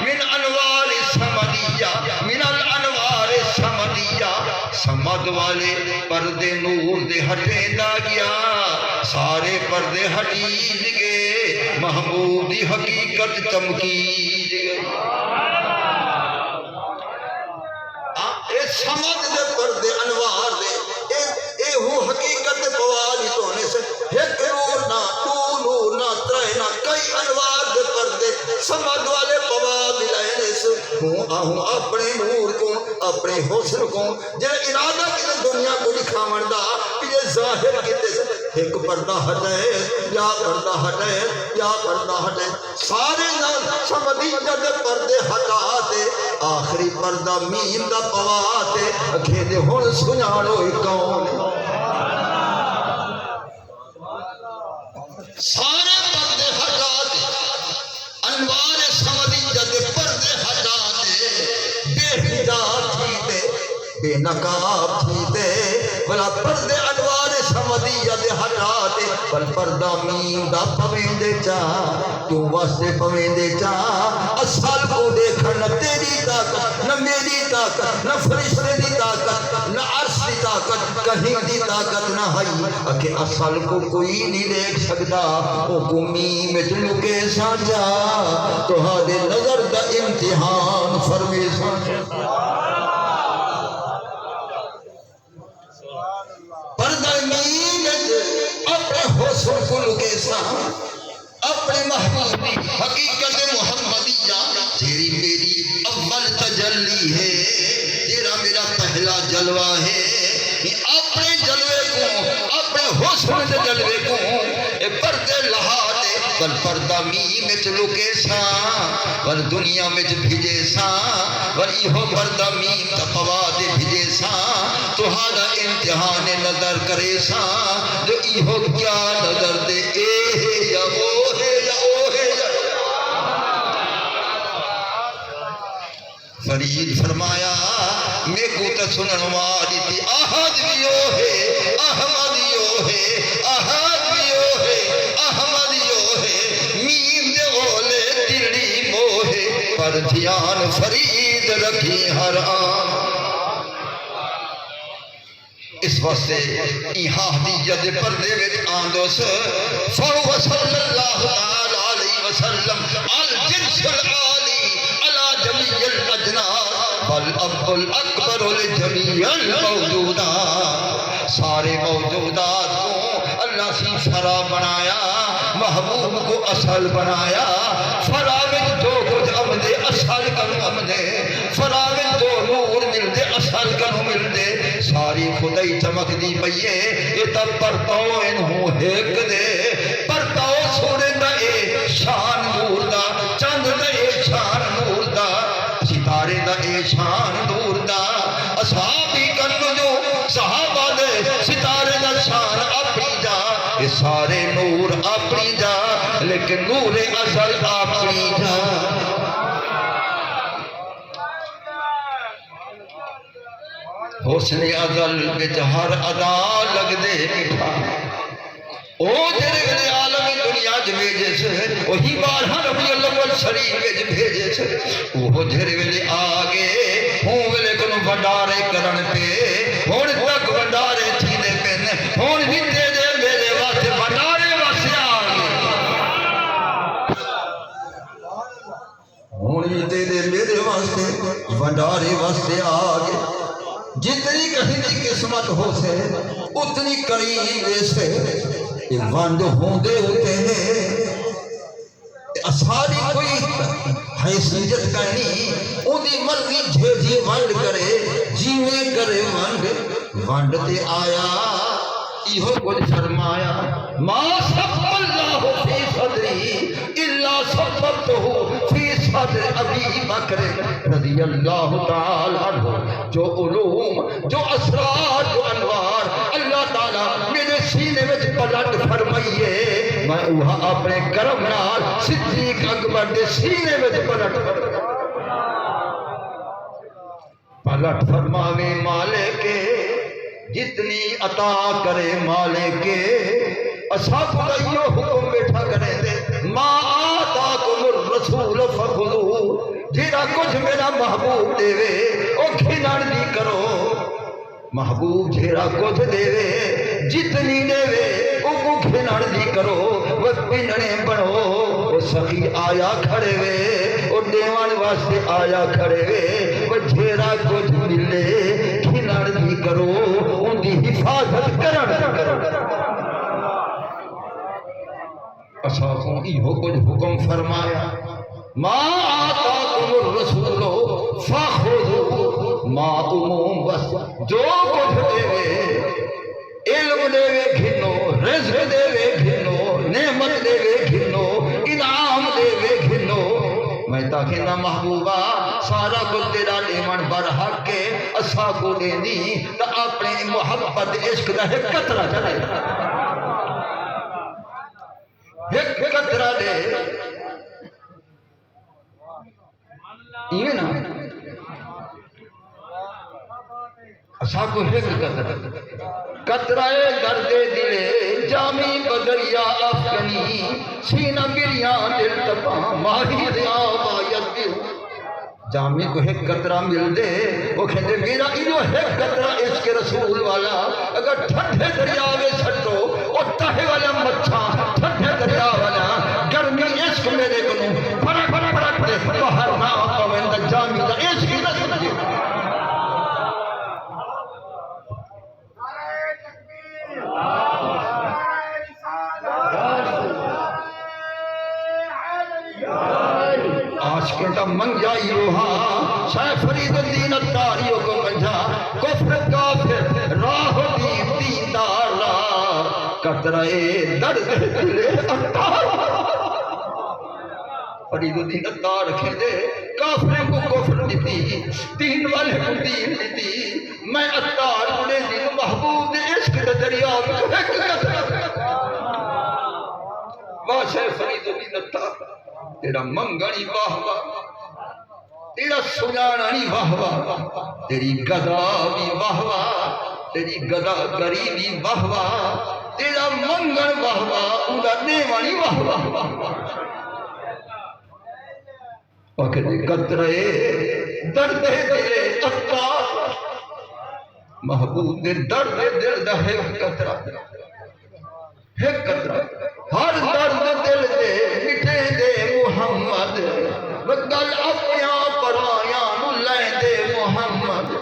من انوار سمدیہ من الانوار سمدیہ سمد والے پردے نور دے ہٹے دا گیا سارے پردے ہٹید گئے محبوب دی حقیقت چمکید گئے اے سمد دے پردے انوار دے اے ہو حقیقت پواری تونے سے ایک نور نہ دو نور نہ ترے نہ کئی انوار دے پردے سمد والے پوار دلائے ہوں آہوں اپنے نور کو اپنے حسن کو جڑا ارادہ کتے دنیا کو دکھاون دا کہ ظاہر کتے ایک پردہ ہٹے یا پردہ ہٹے یا پردہ ہٹے سارے نال سمجھی جد پردے ہٹا دے آخری پردہ میم دا پوا دے اکھے دے ہن سناڑو کون سارے پردے ہٹا دے انوار سمجھی جد پردے ہٹا دے بے حجاب تھی دے بے نقاب تھی دے بلا پردے انوار سمجھی جد ہٹا دے بل پردہ میم دا پویں دے چاہ کیوں واسطے پویں دے چاہ اصل کو دیکھا نہ تیری طاقت نہ میری طاقت نہ فرشتے دی طاقت نہ عرش دی طاقت کہیں دی طاقت نہ ہے کہ اصل کو کوئی نہیں دیکھ سکتا حکمی میں جنو کے سانجا تو ہادے نظر دا امتحان فرمی سانجا پردہ مینت اپنے حسن کل کے سان اپنے محبوبی حقیقت محمدیہ تیری میری اول تجلی ہے تیرا میرا پہلا جلوہ ہے اپنے جلوے کو اپنے حسن سے جلوے کو پردے لہاتے بل پردہ میم چلو کے سان بل دنیا میں بھیجے سان بل ایہو پردہ میم تقوی دے بھیجے سان تہاڈا امتحان نظر کرے سان جو ایہو کیا نظر دے اے ہے یا او ہے یا او ہے یا فرید فرمایا میں کو تا سنن والی تھی احد بھی او ہے احمد یو ہے احد بھی او ہے احمد یو ہے میم دے غولے دلی موہے پر دھیان فرید رکھی ہر آن اس واسطے یہاں حدیجت پردے وچ آندوس فہو صلی اللہ علیہ وسلم الجنس العالی علی جمیع الاجناس فالاب الاکبر لجمیع الموجودات سارے موجودات کو اللہ سے فرا بنایا محبوب کو اصل بنایا فرا میں جو کچھ امدے اصل کنو امدے فرا میں جو نور مل دے اصل کنو مل دے ساری خدای چمک دی پئیے یہ تب پرتاؤ انہوں ہیک دے پرتاؤ سوڑے دا اے شان نور دا چند دا اے شان نور دا ستارے دا اے شان نور دا اصحابی کنو جو صحابہ دے ستارے دا شان اپنی جا یہ سارے نور اپنی جا لیکن نور اصل اپنی جا حسن ازل بچ ہر ادا لگ دے مٹھا او جڑے ویلے عالم دنیا وچ بھیجے سے وہی بارہ ربیع الاول شریف وچ بھیجے سے وہ جڑے ویلے آگے ہوں ویلے کون بھنڈارے کرن پہ ہن تک بھنڈارے تھیندے پن ہن بھی دے دے میرے واسطے بھنڈارے واسطے آگے ہن بھی دے دے میرے واسطے بھنڈارے واسطے آگے جتنی کہیں دی قسمت ہو سے اتنی قریب سے وانڈ ہوں دے ہوتے ہیں اساری کوئی حیثیت کرنی ان دی مرضی جھیجی وانڈ کرے جیویں کرے وانڈ تے آیا ایہو کچھ فرمایا ما صف اللہ فی صدری الا صفبتہ فی صدر ابی بکر رضی اللہ تعالی عنہ جو علوم جو اسرار جو انوار اللہ تعالیٰ میرے سینے میں پلٹ فرمائیے میں وہاں اپنے کرم نال صدیق اکبر دے سینے میں پلٹ فرماوے مالک جتنی عطا کرے مالک اصحاب کا حکم بیٹھا کریں دے ما آتاکم الرسول فخذوہ جیڑا کچھ میرا محبوب دے وے او کھنڑ نہیں کرو محبوب جیڑا کچھ دے وے جتنی دے وے او کو کھنڑ نہیں کرو وہ پنڑے بنو وہ سخی آیا کھڑے وے وہ دیوان واسطے آیا کھڑے وے وہ جیڑا کچھ ملے کھنڑ نہیں کرو ان دی حفاظت کرو اصحابوں ایہو کچھ حکم فرمایا ما آتاکم الرسول فخذوا ما عموم بس جو کچھ دے علم دے گھنو رزق دے گھنو نعمت دے گھنو انعام دے گھنو میں تاکہ نہ محبوبہ سارا کچھ تیرا لیمن برحق کے اسا کو دینی تا اپنے محبت عشق دا ایک قطرہ چلے ایک قطرہ دے یہ نا اسا کو ایک قطرہ درد دلے جامی بدریا افغنی سینہ بریاں دل تپا ماہی ریاب آیت دیو جامی کو ایک قطرہ مل دے وہ کہتے میرا انہو ایک قطرہ عشق رسول والا اگر ٹھنڈے دریا میں چھٹو اور تاہے والا مچھا ٹھنڈے دریا والا گرمی عشق میرے کنو فرق دے باہر نہ پوند جامی دا عشق نہ سمجھے عاشقیں کا منگائی روحا شاہ فرید الدین اتاریوں کو منجا کفر کافر راہ دیدار را قطرہ درد دلے اتار فرید الدین اتار رکھے دے کافروں کو کفر دیتی دین والے کو دین دیتی میں اتار بڑے دن محبوب عشق دریا میں ایک قطرہ واہ شاہ فرید الدین اتار تیرا منگنی واہ واہ تیرا سجانانی واہ واہ تیری گدا بھی واہ واہ تیری گدا گری بھی واہ واہ تیرا منگن واہ واہ اوندا نیوانی واہ واہ وقت قطرے درد دلے اتار محبوب درد دل دا ہے قطرہ ہے قطرہ ہر درد دل دے مٹے دے محمد وگل اپنیا پرایا نلائے دے محمد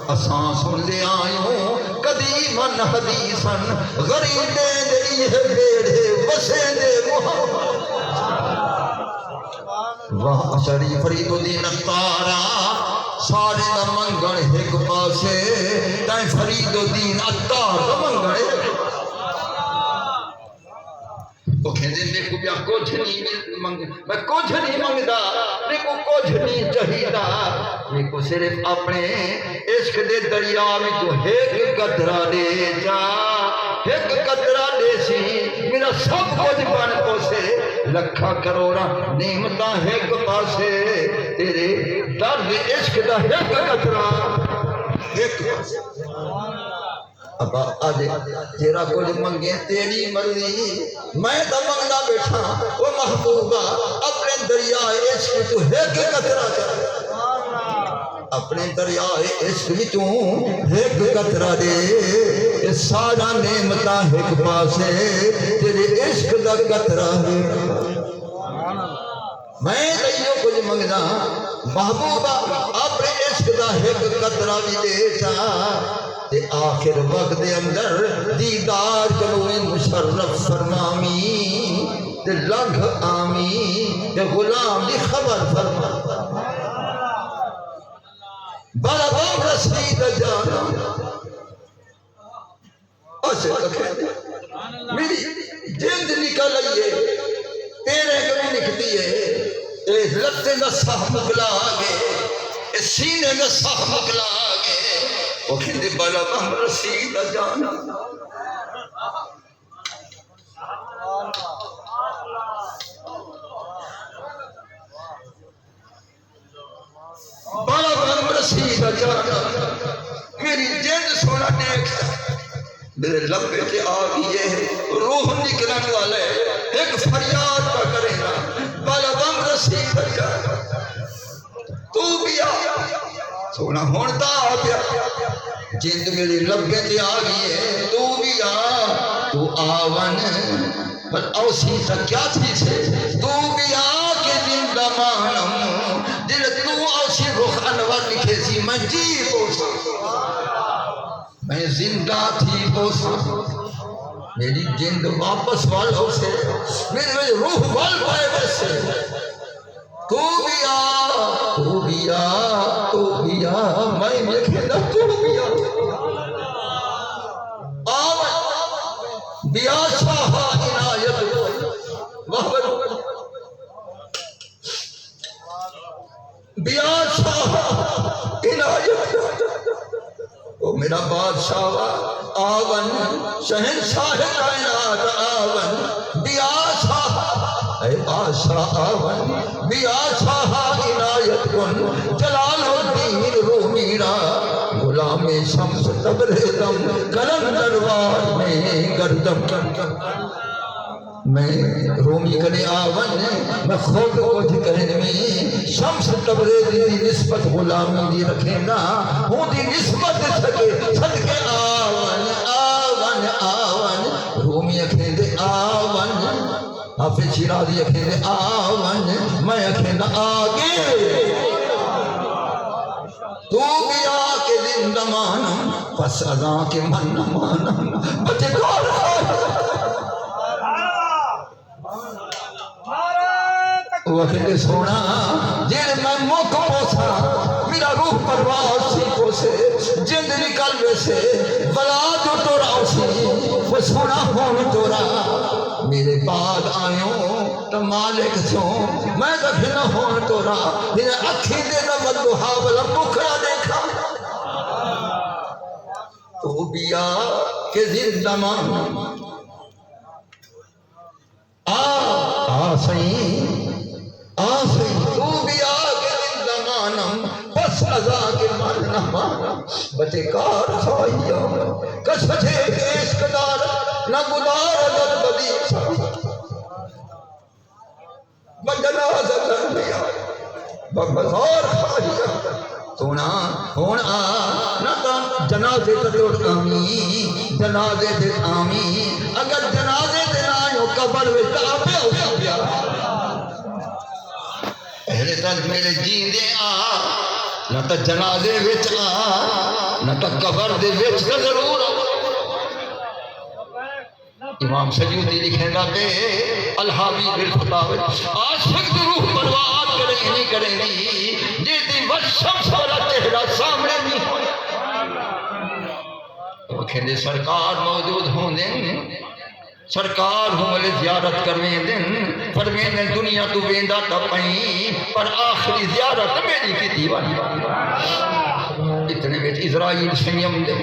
اساں سن لے آئیوں قدیمن حدیثن غریبے دے یہ بیڑے وسے دے محمد واہ شریف فرید الدین اتارا سارے دا منگن ایک پاسے تائیں فرید الدین اتار دا منگن وہ کہتے ہیں میں کو بیا کچھ نہیں منگ میں کچھ نہیں منگدا میں کو کچھ نہیں چاہیدا میں کو صرف اپنے عشق دے دریا میں تو ایک قطرہ دے جا ایک قطرہ دے سی میرا سب کچھ بن پوسے لکھا کروڑا نعمتاں ایک پاسے تیرے درد عشق دا ایک قطرہ ایک پاسے ابا آجے تیرا کچھ منگے تیری مرضی میں تو منگنا بیٹھا وہ محبوبہ اپنے دریائے عشق تو ایک قطرہ چاہے اپنے دریائے عشق تو ایک قطرہ دے سارا نعمتاں ایک پاسے تیرے عشق دا قطرہ ہے میں نہیں کچھ منگنا محبوبہ اپنے عشق دا ایک قطرہ بھی دے چاہ آخر وقت دے اندر دیدار کروئے مشرف فرمامی تے لنگ آمی تے غلام دی خبر فرما بڑا بام رسید جانا اسے کہتے میری جلد نکل آئیے تیرے کبھی نکتی ہے لتے میں صاح مکلا آگے سینے میں صاح مکلا آگے وہ کہتے بڑا بام رسید جانا بڑا بام رسید جانا میری جلد سونا دیکھ میرے لبے کے آگئے روح نکلن والے ایک فریاد کا کرے گا بڑا بام رسید جانا تو بھی آ سونا ہونتا آگیا جند میری لبے کے آگئے تو بھی آ تو آون پر اوسی تا کیا تھی سے تو بھی آ کے زندہ مانم دل تو اوسی روح انور لکھے سی میں جی بوسا میں زندہ تھی بوسا میری جند واپس والوں سے میرے روح وال پائے بس تو بھی آ بیا شاہ عنایت کو بیا شاہ عنایت او میرا بادشاہ آون شہنشاہ کائنات آون بیا شاہ اے بادشاہ آون بیا شاہ عنایت کن جلال الدین رومی را غلام شمس تبریزم کرم دربار میں گردم میں رومی کنے آون میں خود کو ذکرن میں شمس تبریزی دی نسبت غلامی دی رکھیں گا ہوں دی نسبت سکے صدقے آون آون آون رومی اکھیں دے آون حافظ شیرازی اکھیں دے آون میں اکھیں دا آگے تو بھی آکے زندہ مانم پس ازاں کے من مانم بچے کار وقت سونا جن میں موقع پوسا میرا روح پرواز سیکھو سے جند نکل ویسے بلا جو تورا اسی وہ سونا ہون تورا میرے بعد آئیوں تو مالک چھوں میں دفع نہ ہون تورا میرے اکھی دے نمت دوہا بلا بکرا دیکھا تو بیا کہ زندہ مان سہیں آسیں تو بھی آگے زمانم بس ازا کے مرنا مانا بچے کار خواہیا کسجے کے عشق دار نہ گدار در بدی بجنازہ کر لیا بغزار خواہیا سونا ہون آ نہ تا جنازے تے آمین جنازے تے آمین اگر جنازے تے نہ آئیو قبر وچ آپے ہو گیا پہلے تک میرے جیندے آ نہ تا جنازے وچ آ نہ تا قبر دے وچ ضرور امام سجودی لکھیں گا کہ الحاوی بالفتاوی عاشق دی روح برباد کریں نہیں کریں گی جیتی وشمس والا چہرہ سامنے نہیں وہ کہندے سرکار موجود ہوں دن سرکار ہوں زیارت کرویں دن فرمین دن دنیا تو بیندہ تا پہیں پر آخری زیارت میری کی دیوانی اتنے میں اسرائیل سنیم دے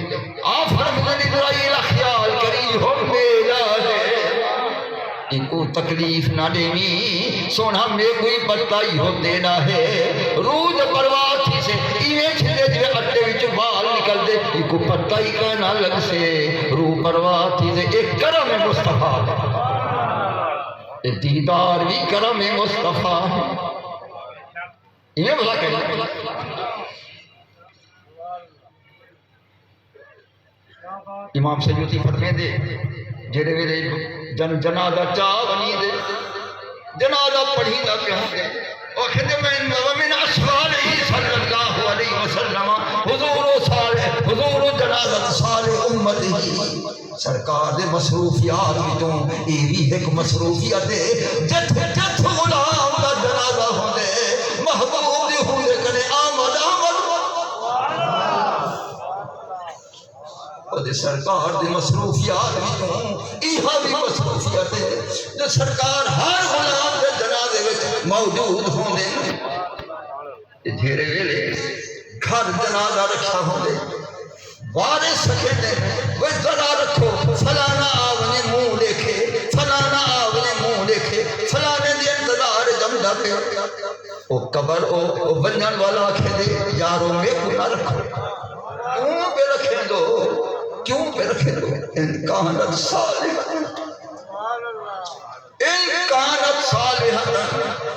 آپ فرمین اسرائیل خیال کری ہو میرا ہے ان کو تکلیف نہ دیمی سونا میں کوئی بتائی ہو دینا ہے روز پرواتی سے ایویں چھلے جو اٹھے وچ بال نکل دے ان کو پتائی کا نہ لگ سے روح پرواتی سے ایک کرم مصطفیٰ ہے دیدار بھی کرم مصطفیٰ ہے یہ بلا کہنا امام سجوتی فرمے دے جڑے ویلے جنازہ چاہ بنی دے جنازہ پڑھی دا پہ ہوں گے وقت من اشغالہ صلی اللہ علیہ وسلم حضور جنازت صالح امتی سرکار دے مصروفیات بھی تو یہ بھی ایک مصروفیت ہے جت غلام دا جنازہ ہوں دے محبوب دے ہوں دے کرے آمد دے سرکار دے مصروفیات بھی تو ایہا بھی مصروفیات ہے جو سرکار ہر غلام دے جنازے وچ موجود ہوں دے دھیرے ویلے گھر جنازہ رکھا ہوں دے وارث سکے دے وہ ذرا رکھو فلانا آونے منہ دیکھے فلانا آونے منہ دیکھے فلانے دی انتظار جمدہ پہ او قبر او بنجن والا کھے دے یاروں میں کو نہ رکھو کیوں پہ رکھیں دو کیوں پہ رکھے دو ان کانت صالحہ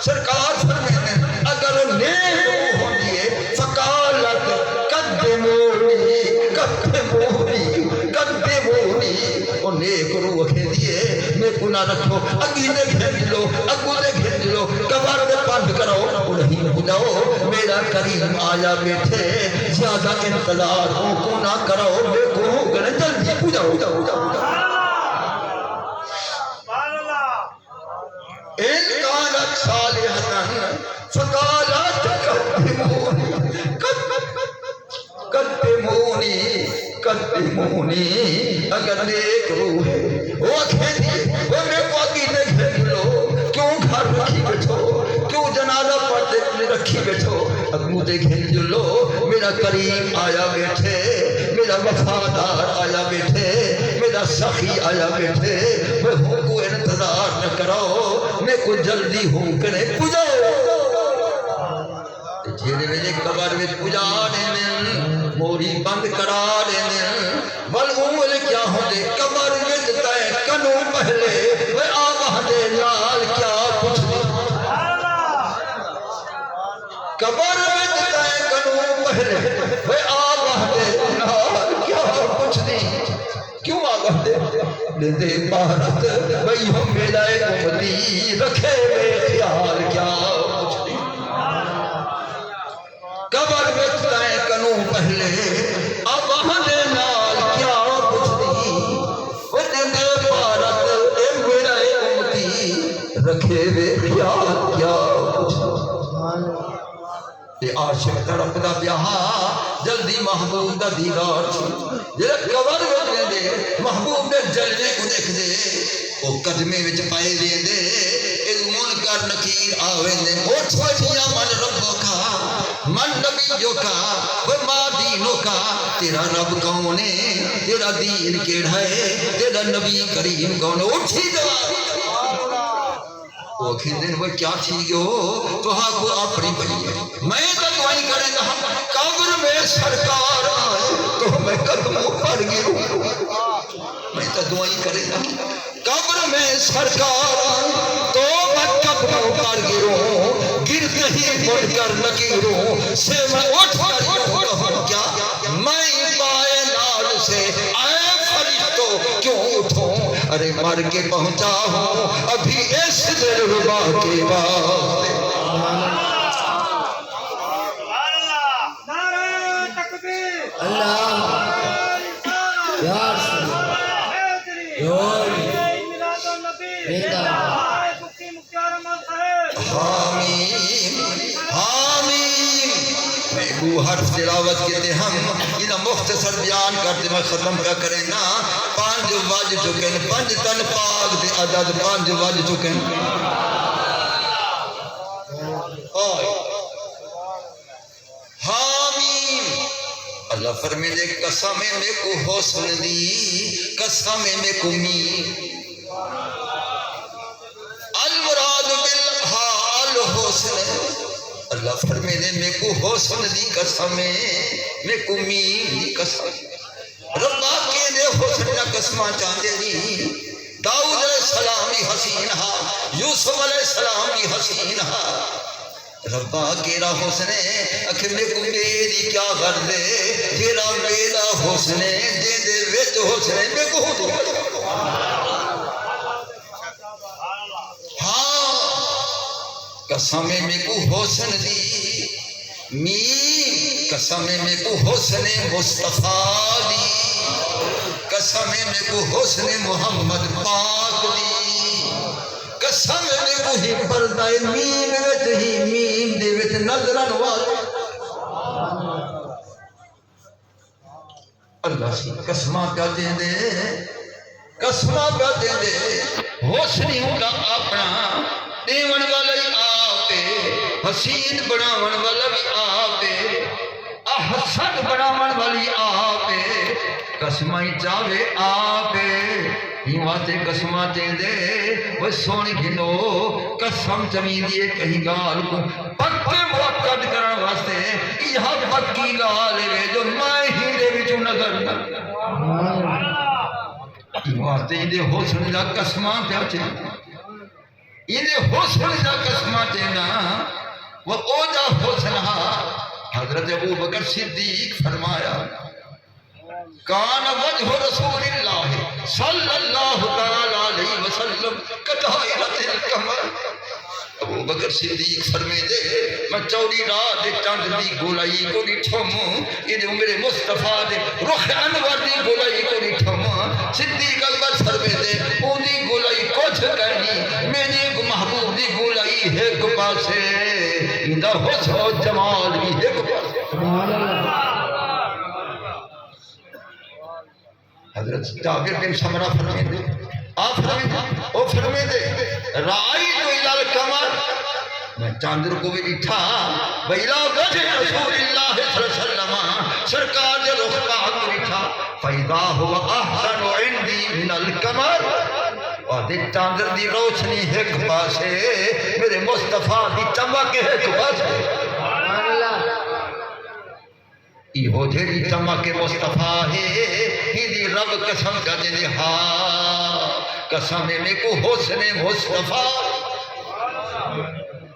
سرکار فرمائے اگر نیک روح ہوندی ہے فقالت قدمونی او نیک روح کہہ دیئے میں کو نہ رکھو اگی دے گھنج لو اگو دے گھنج لو قبر دے پند کرو انہیں بجاؤ میرا کریم آیا بیٹھے زیادہ انتظار ہو کو نہ کرو میں کو گنے جلدی بجاؤ ان کانت صالحتاً فقالت قدمونی اگر نیک روح ہے وہ کھیتی وہ میرے کو عقیدے گھر لو کیوں گھر رکھی بیٹھو کیوں جنازہ پڑھتے رکھی بیٹھو ابو تے گھر لو میرا کریم آیا بیٹھے میرا وفادار آیا بیٹھے میرا سخی آیا بیٹھے میں ہوں کو انتظار نہ کرو میں کو جلدی ہوں کرے پجاؤ جیرے ویلے قبر میں پجانے میں موری بند کرا دینے والعمل کیا ہوندے قبر میں جتائے کنوں پہلے وہ آبہ دے لال کیا کچھ نہیں قبر میں جتائے کنوں پہلے وہ آبہ دے لال کیا کچھ نہیں کیوں آبہ دے لیندے بارت وہی ہم ملائے امتی رکھے بے خیال کیا کچھ نہیں قبر میں جتائے کنوں پہلے آبہ دے لال کیا کچھ نہیں وہ لیندے بارت ملائے امتی رکھے بے خیال کیا کچھ نہیں عاشق تڑپ دا بیاہ جلدی محبوب دا دیدار چھو جلے قبر میں لیندے محبوب دے جلنے کو دیکھ دے وہ قدمے وچ پائے لیندے اس منکر نکیر آویندے اٹھ وجیا من ربوں کا من نبیوں کا وہ ماں دینوں کا تیرا رب کون ہے تیرا دین کیڑا ہے تیرا نبی کریم کون ہے اٹھی جواب وہ کھندن وہ کیا تھی گو تو ہاں کو اپنی بنی ہے میں تو دعائی کریں گا قبر میں سرکار آئے تو میں قدموں پر گروں میں تو دعائی کریں گا قبر میں سرکار آئے تو میں قدموں پر گروں گرتے ہی بڑھ کر لکیروں سے میں اٹھ کر کہوں کیا میں پائے نال سے آئے فرشتوں کیوں اٹھوں ارے مر کے پہنچا ہوں ابھی اس دلربا کے بعد اللہ یار حرف تلاوت کہتے ہم انہا مختصر بیان کرتے میں ختم کا کریں نا پانچ واج چکیں پانچ تن پاک دے عدد پانچ واج چکیں حامیم اللہ فرمے دے قسم میں کو حسن دی قسم میں کو میم المراد بالہا الحسن اللہ فرمے دے میں کو حسن دی قسم میں کو میم دی قسم ربا کے دے حسن نہ قسمہ چاندے دی داؤد علیہ السلام دی حسین ہا یوسف علیہ السلام دی حسین ہا ربا کیرا حسن اکھ میں کو میری کیا غرض ہے تیرا میرا حسن دے دے ویت حسن میں کو ہو قسم میں کو حسن دی میم قسم میں کو حسن مصطفیٰ دی قسم میں کو حسن محمد پاک دی قسم میں کو ہی پردہ میم ویت ہی میم دے ویت نظرن والے اللہ سی قسمہ پہ دے دے قسمہ پہ دے دے حسنیوں کا اپنا دیون والا ہی آپے حسین بناون والا بھی آپے احسن بناون والی آپے قسمائی چاہے آپے ہی واسطے قسماتے دے وہ سونی گھنو قسم چمین دیئے کہیں گال کو پکے موقت کرن واسطے یہاں پکی گال ہے جو میں ہی دے بچو نظر واسطے دے حسن دا قسماں پہ چاہتے انہیں حسن دا قسمہ دینا وہ اوجا حسن حضرت ابو بکر صدیق فرمایا کان وجہ رسول اللہ صلی اللہ علیہ وسلم کدائرت القمر ابو بکر صدیق فرمے دے میں چوڑی رات چاند دی گولائی کو ڈٹھم انہیں عمر مصطفیٰ دے رخ انور دی گولائی کو ڈٹھم صدیق اکبر فرمے دے اونی گولائی کچھ کرنی میری ایک محبوب دی گولائی ایک پاسے اندہ حسن و جمال بھی ایک پاسے حضرت جابر بن سمرہ فرمے دے آپ فرمے دے رائی تو الال کمر میں چاندر کو بھی اٹھا ویلا گجھ رسول اللہ صلی اللہ علیہ وسلم سرکار دے رخ پاک کو اٹھا فیضا ہوا احسن عندی من الکمر اور دی چاندر دی روشنی ایک پاسے میرے مصطفیٰ دی چمک ایک پاسے ایہو جھیڑی چمک مصطفیٰ ہے ہی دی رب قسم کا دے ہاں قسم میں کو حسن مصطفیٰ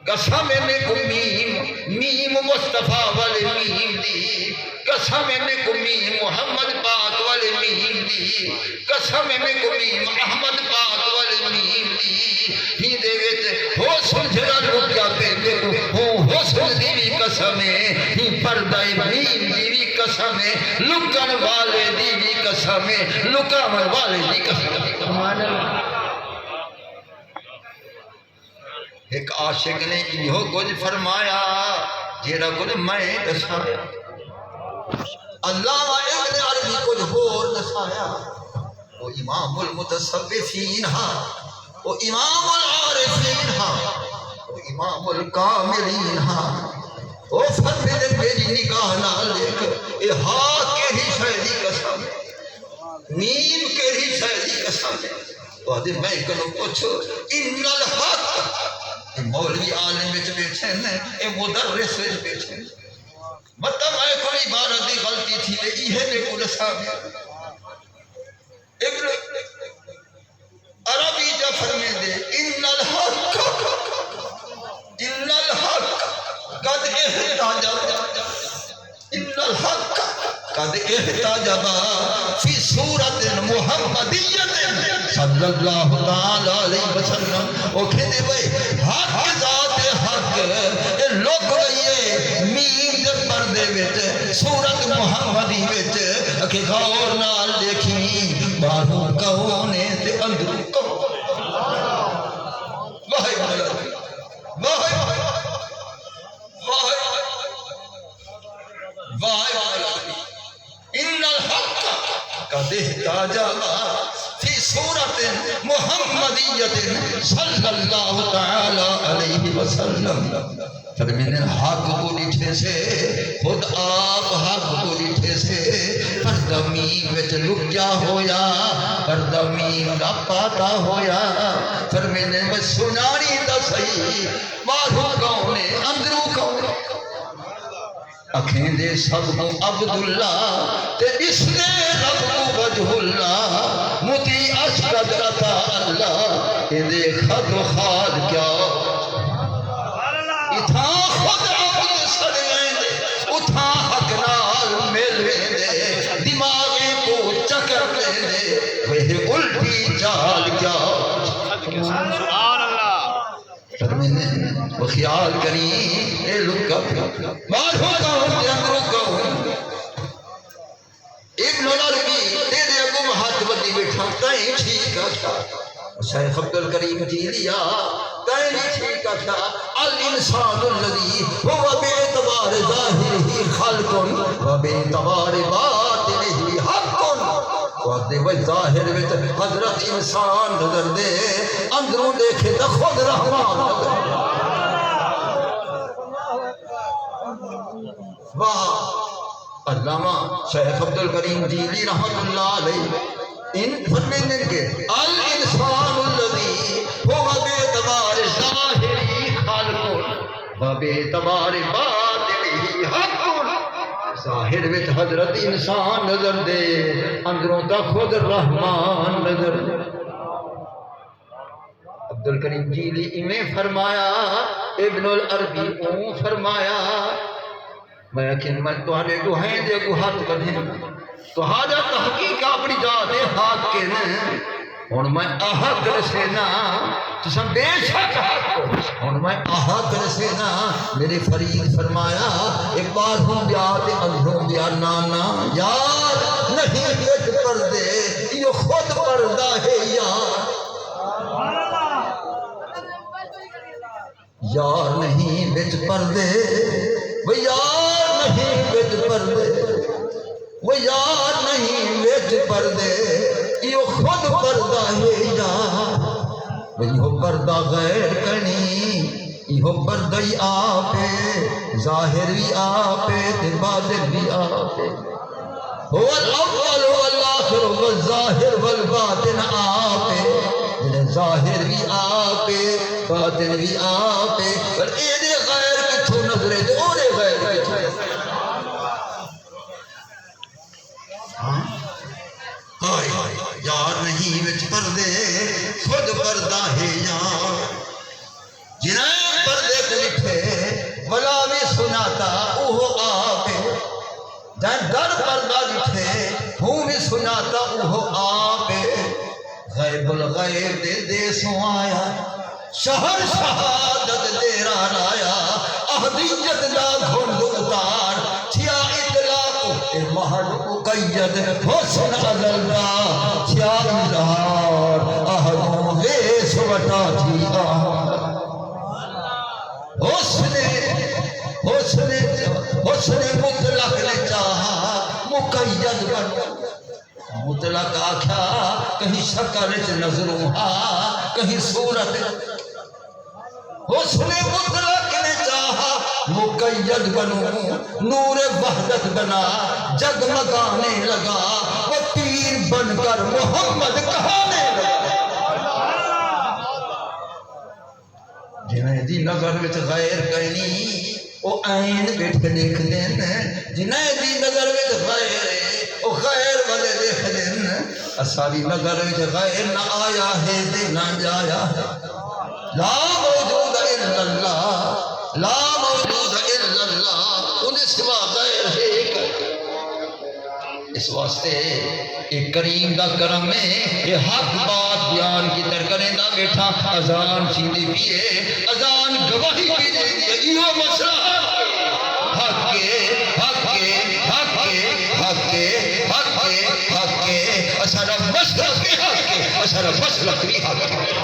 قسم میں کو میم مصطفیٰ والے میم دی قسم میں کو میم محمد پاک والے میم دی قسم میں کو میم احمد پاک والے میم دی ہی دے ویت حسن جھرا لکیا پہ دیکھو حسن دیوی قسم ہی پردہ میم دیوی قسم لکن والے دیوی قسم لکن والے دی قسم ایک عاشق نے یہ کچھ فرمایا جیرا کچھ میں دسایا اللہ ابن عربی کچھ ہور دسایا وہ امام المتصوفین ہاں وہ امام العارفین ہاں وہ امام الکاملین ہاں وہ فرمے میری نگاہ نہ دیکھ اے ہاں کے ہی شہدی قسم نیم کے ہی شہدی قسم وہ دن میں کنو پوچھو ان الحق مولوی عالم وچ بیٹھے ہیں اے مدرس وچ بیٹھے ہیں مطلب ہے کوئی عبارت دی غلطی تھی تے ایہے نے کو دسا ابن عربی جا فرمے دے ان الحق قد احتجب ان الحق قد احتجب فی صورت محمدیت صلی اللہ تعالی علیہ وسلم وہ کہتے بھئی حق ذات حق لوگ رہیے میم دے پردے وچ صورت محمدی وچ کہ غور نال دیکھی باہروں کونے تے اندروں کونے واہ واہ واہ ان الحق قد احتجب فی صورت محمدیت صلی اللہ تعالی علیہ وسلم فرمین حق کو لٹھے سے خود آپ حق کو لٹھے سے پردمین وچ لکیا ہویا پردمین کا پاتا ہویا فرمین میں سنانی دا صحیح باہروں کونے اندروں کونے اکھیں دے سب کو عبداللہ تے اس نے رب کو وجہ اللہ متی اشکد عطا اللہ اے دے خد و خاد کیا اتھا خود عبد سڑیں دے اتھا حق نال مل دے دماغیں کو چکر لیں دے وہ الٹی چال کیا سبحان اللہ فرمینے وہ خیال کری اے لکا مارو کہوں تے اندروں کہوں ابن العربی تیرے اگم ہاتھ بدی بیٹھا تائیں ٹھیک تھا شیخ عبدالکریم جیلیا تائیں ٹھیک تھا الانسان الذی هو باعتبار ظاہرہ خلق و باعتبار باطنہ حق وقت وہ ظاہر وچ حضرت انسان نظر دے اندروں دیکھے تو خود رحمان نظر واہ علامہ شیخ عبدالکریم جیلی رحمت اللہ علیہ ان فرمینے کے الانسان الذی هو باعتبار ظاہری خالق و باعتبار باطنہ حق ظاہر وچ حضرت انسان نظر دے اندروں تا خود رحمان نظر دے عبدالکریم جیلی انہیں فرمایا ابن العربی اون فرمایا میں اکھن میں تمہارے گوہیں دے گوہات بدھیں تو حاجہ تحقیق اپنی جاتے ہاتھ کے نے اور میں احق رسینا تو سب بے شک اور میں احق رسینا میرے فرید فرمایا ایک بار ہوں بیاتے اندھوں بیا نانا یار نہیں ایک پردے یہ خود پردہ ہے یار نہیں بچ پردے وہ یار نہیں بچ پردے وہ یار نہیں بچ پردے یہ خود پردہ ہے یا یہ پردہ غیر کنی یہ پردہ ہی آپے ظاہر بھی آپے تے باطن بھی آپے هو الاول والآخر والظاہر والباطن آپے ظاہر بھی آپے باطن بھی آپے پر ایدے غیر کتھو نظرے دے اوڑے غیر کتھو یار نہیں وچ پردے خود پردہ ہے یار جنہیں پردے کو لکھے ولا بھی سناتا اوہ آپے جن در پردہ لکھے ہوں بھی سناتا اوہ آپے غیب الغیب دے دیسوں آیا شہر شہادت دیرا رایا اہدیت دا گھنڈ اتار تھیا اطلاق محل قید حسن اللہ تھیا اظہار اہدوں ویس وٹا تھی آہار حسن مطلق نے چاہا مقید بن مطلق آکھا کہیں شکل نظروں ہاں کہیں صورت حسن مطلق نے چاہا مقید بنوں نور وحدت بنا جگمگانے لگا وہ پیر بن کر محمد کہانے لگا جنہیں دی نظر وچ غیر کہنی وہ عین بیٹھ کے دیکھ دین جنہیں دی نظر وچ غیر وہ غیر والے دیکھ دین اساری نظر وچ غیر نہ آیا ہے دے نہ جایا ہے لا موجود الا اللہ لا موجود الا اللہ انہیں سوا غیر ہے اس واسطے ایک کریم دا کرم ہے یہ حق بات بیان کی در کریں دا بیٹھا اذان چیندی پیئے اذان گواہی کی دے دیا یہ مسئلہ حق کے حق کے حق کے حق کے حق کے حق کے اثر مسئلہ کے حق کے اثر مسئلہ کی حق کے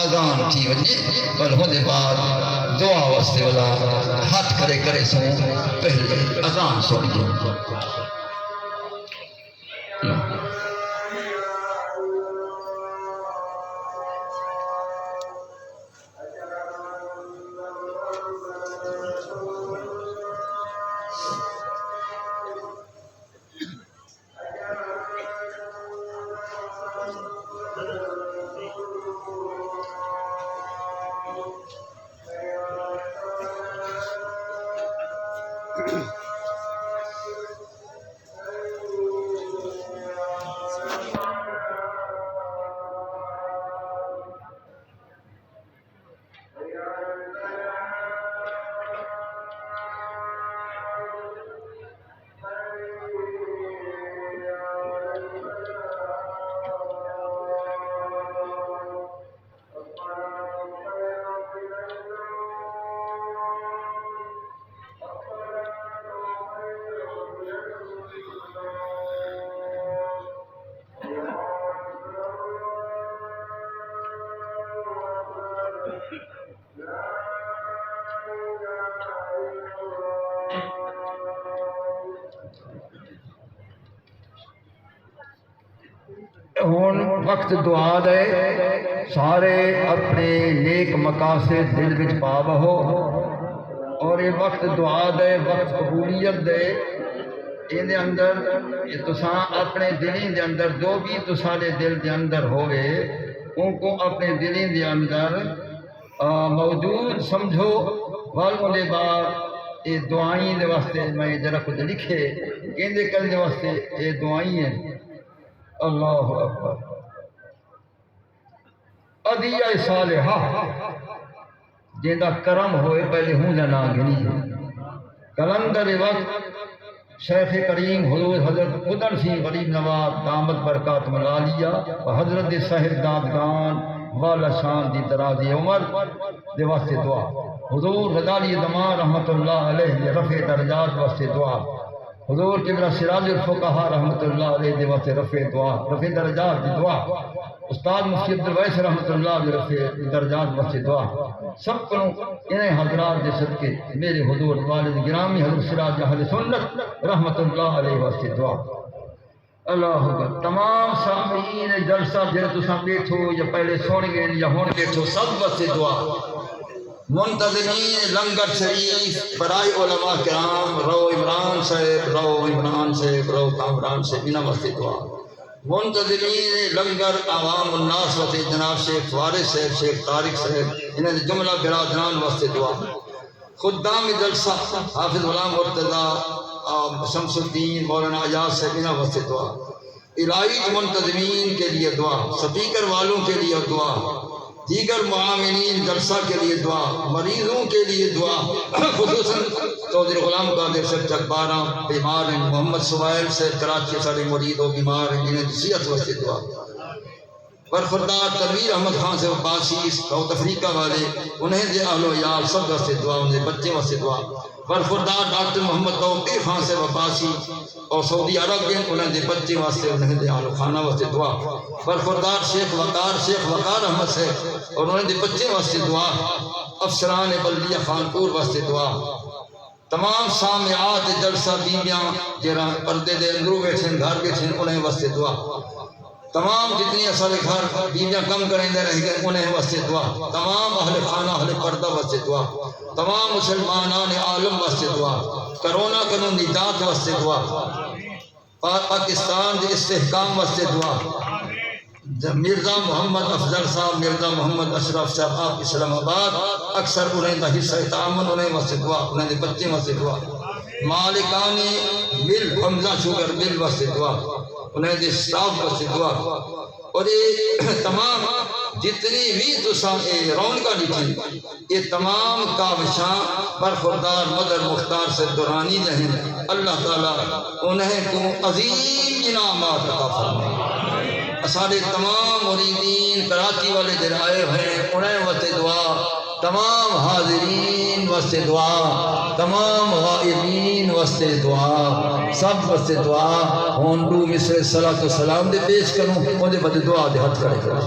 اذان تھی وجہ پر ہونے بعد دعا واسطے والا ہاتھ کھڑے کرے سو پہلے اذان سنیے ہون وقت دعا دے سارے اپنے نیک مقاصد دل وچ پا بہو اور یہ وقت دعا دے وقت قبولیت دے ان اندر یہ تساں اپنے دلیں دے اندر جو بھی تسانے دل دے اندر ہوئے ان کو اپنے دلیں دے اندر موجود سمجھو والوں دے بعد یہ دعائیں دے واسطے میں ذرا کچھ لکھے ان دے کرنے واسطے یہ دعائیں ہیں اللہ اکبر عدیہ صالحہ جیندہ کرم ہوئے پہلے ہوں جانا گنی کلندر وقت شیخ کریم حضور حضرت قدر سی غریب نواز دامت برکات ملالیہ و حضرت صاحب دادگان والا شان دی درازی عمر دے واسطے دعا حضور غزالی زمان رحمت اللہ علیہ رفع درجات واسطے دعا حضور قبلہ سراج الفقہا رحمت اللہ علیہ دے واسطے رفع دعا، رفع درجات دی دعا، استاد مفتی عبدالویس رحمت اللہ علیہ رفع درجات واسطے دعا، سب کو انہیں حضرات دے صدقے میرے حضور والد گرامی حضرت سراج اہل سنت رحمت اللہ علیہ واسطے دعا۔ اللہ اکبر۔ تمام سامعین جلسہ جڑے تساں بیٹھو یا پہلے سن گئے یا ہن بیٹھو سب واسطے دعا۔ منتظمین لنگر شریف برائے علماء کرام رو عمران صاحب، رو عمران صاحب، رو کامران صاحب، انہاں واسطے دعا۔ منتظمین لنگر عوام الناس واسطے جناب شیخ وارث صاحب، شیخ طارق صاحب، انہاں دے جملہ برادران واسطے دعا۔ خدام جلسہ حافظ غلام مرتضیٰ، شمس الدین، مولانا ایاز صاحب، انہاں واسطے دعا۔ الہی منتظمین کے لیے دعا، سپیکر والوں کے لیے دعا، دیگر معاملین جلسہ کے لیے دعا، مریضوں کے لیے دعا، خصوصاً چودھری غلام قادر صاحب چکبارہ بیمار ہیں، محمد سہیل صاحب کراچی سارے مرید و بیمار ہیں، جنہیں صحت واسطے دعا۔ برخوردار تنویر احمد خان سے عباسی ساؤتھ افریقہ والے، انہیں دے اہل و عیال سب واسطے دعا، انہیں بچے واسطے دعا۔ برخوردار ڈاکٹر محمد توقیر خان سے عباسی اور سعودی عرب کے، انہیں دے بچے واسطے، انہیں دے اہل خانہ واسطے دعا۔ برخوردار شیخ وقار احمد سے اور انہیں دے بچے واسطے دعا۔ افسران بلدیہ خانپور واسطے دعا۔ تمام سامعات جلسہ بیویاں جہاں پردے دے اندروں بیٹھے گھر بیٹھے انہیں واسطے دعا۔ تمام جتنی اصل گھر بیویاں کم کریں دے رہ گئے انہیں واسطے دعا۔ تمام اہل خانہ اہل پردہ واسطے دعا۔ تمام مسلمانان عالم واسطے دعا۔ کرونا کنو نجات واسطے دعا۔ پاکستان دے استحکام واسطے دعا۔ مرزا محمد افضل صاحب، مرزا محمد اشرف صاحب آپ اسلام آباد، اکثر انہیں دا حصہ تعامل انہیں واسطے دعا، انہیں دے بچے واسطے دعا۔ مالکانی مل حمزہ شوگر مل واسطے دعا، انہیں دے سٹاف واسطے دعا۔ اور یہ تمام جتنی بھی تساں رونقاں ڈٹھی، یہ تمام کاوشاں برخوردار مدر مختار سے دورانی رہیں، اللہ تعالیٰ انہیں کو عظیم انعامات عطا فرمائے۔ سارے تمام مریدین کراچی والے جرائے ہیں انہیں واسطے دعا، تمام حاضرین واسطے دعا، تمام غائبین واسطے دعا، سب واسطے دعا۔ ہون دو مصر صلاۃ و سلام دے پیش کروں، مجھے بد دعا دے حد کرے کرے۔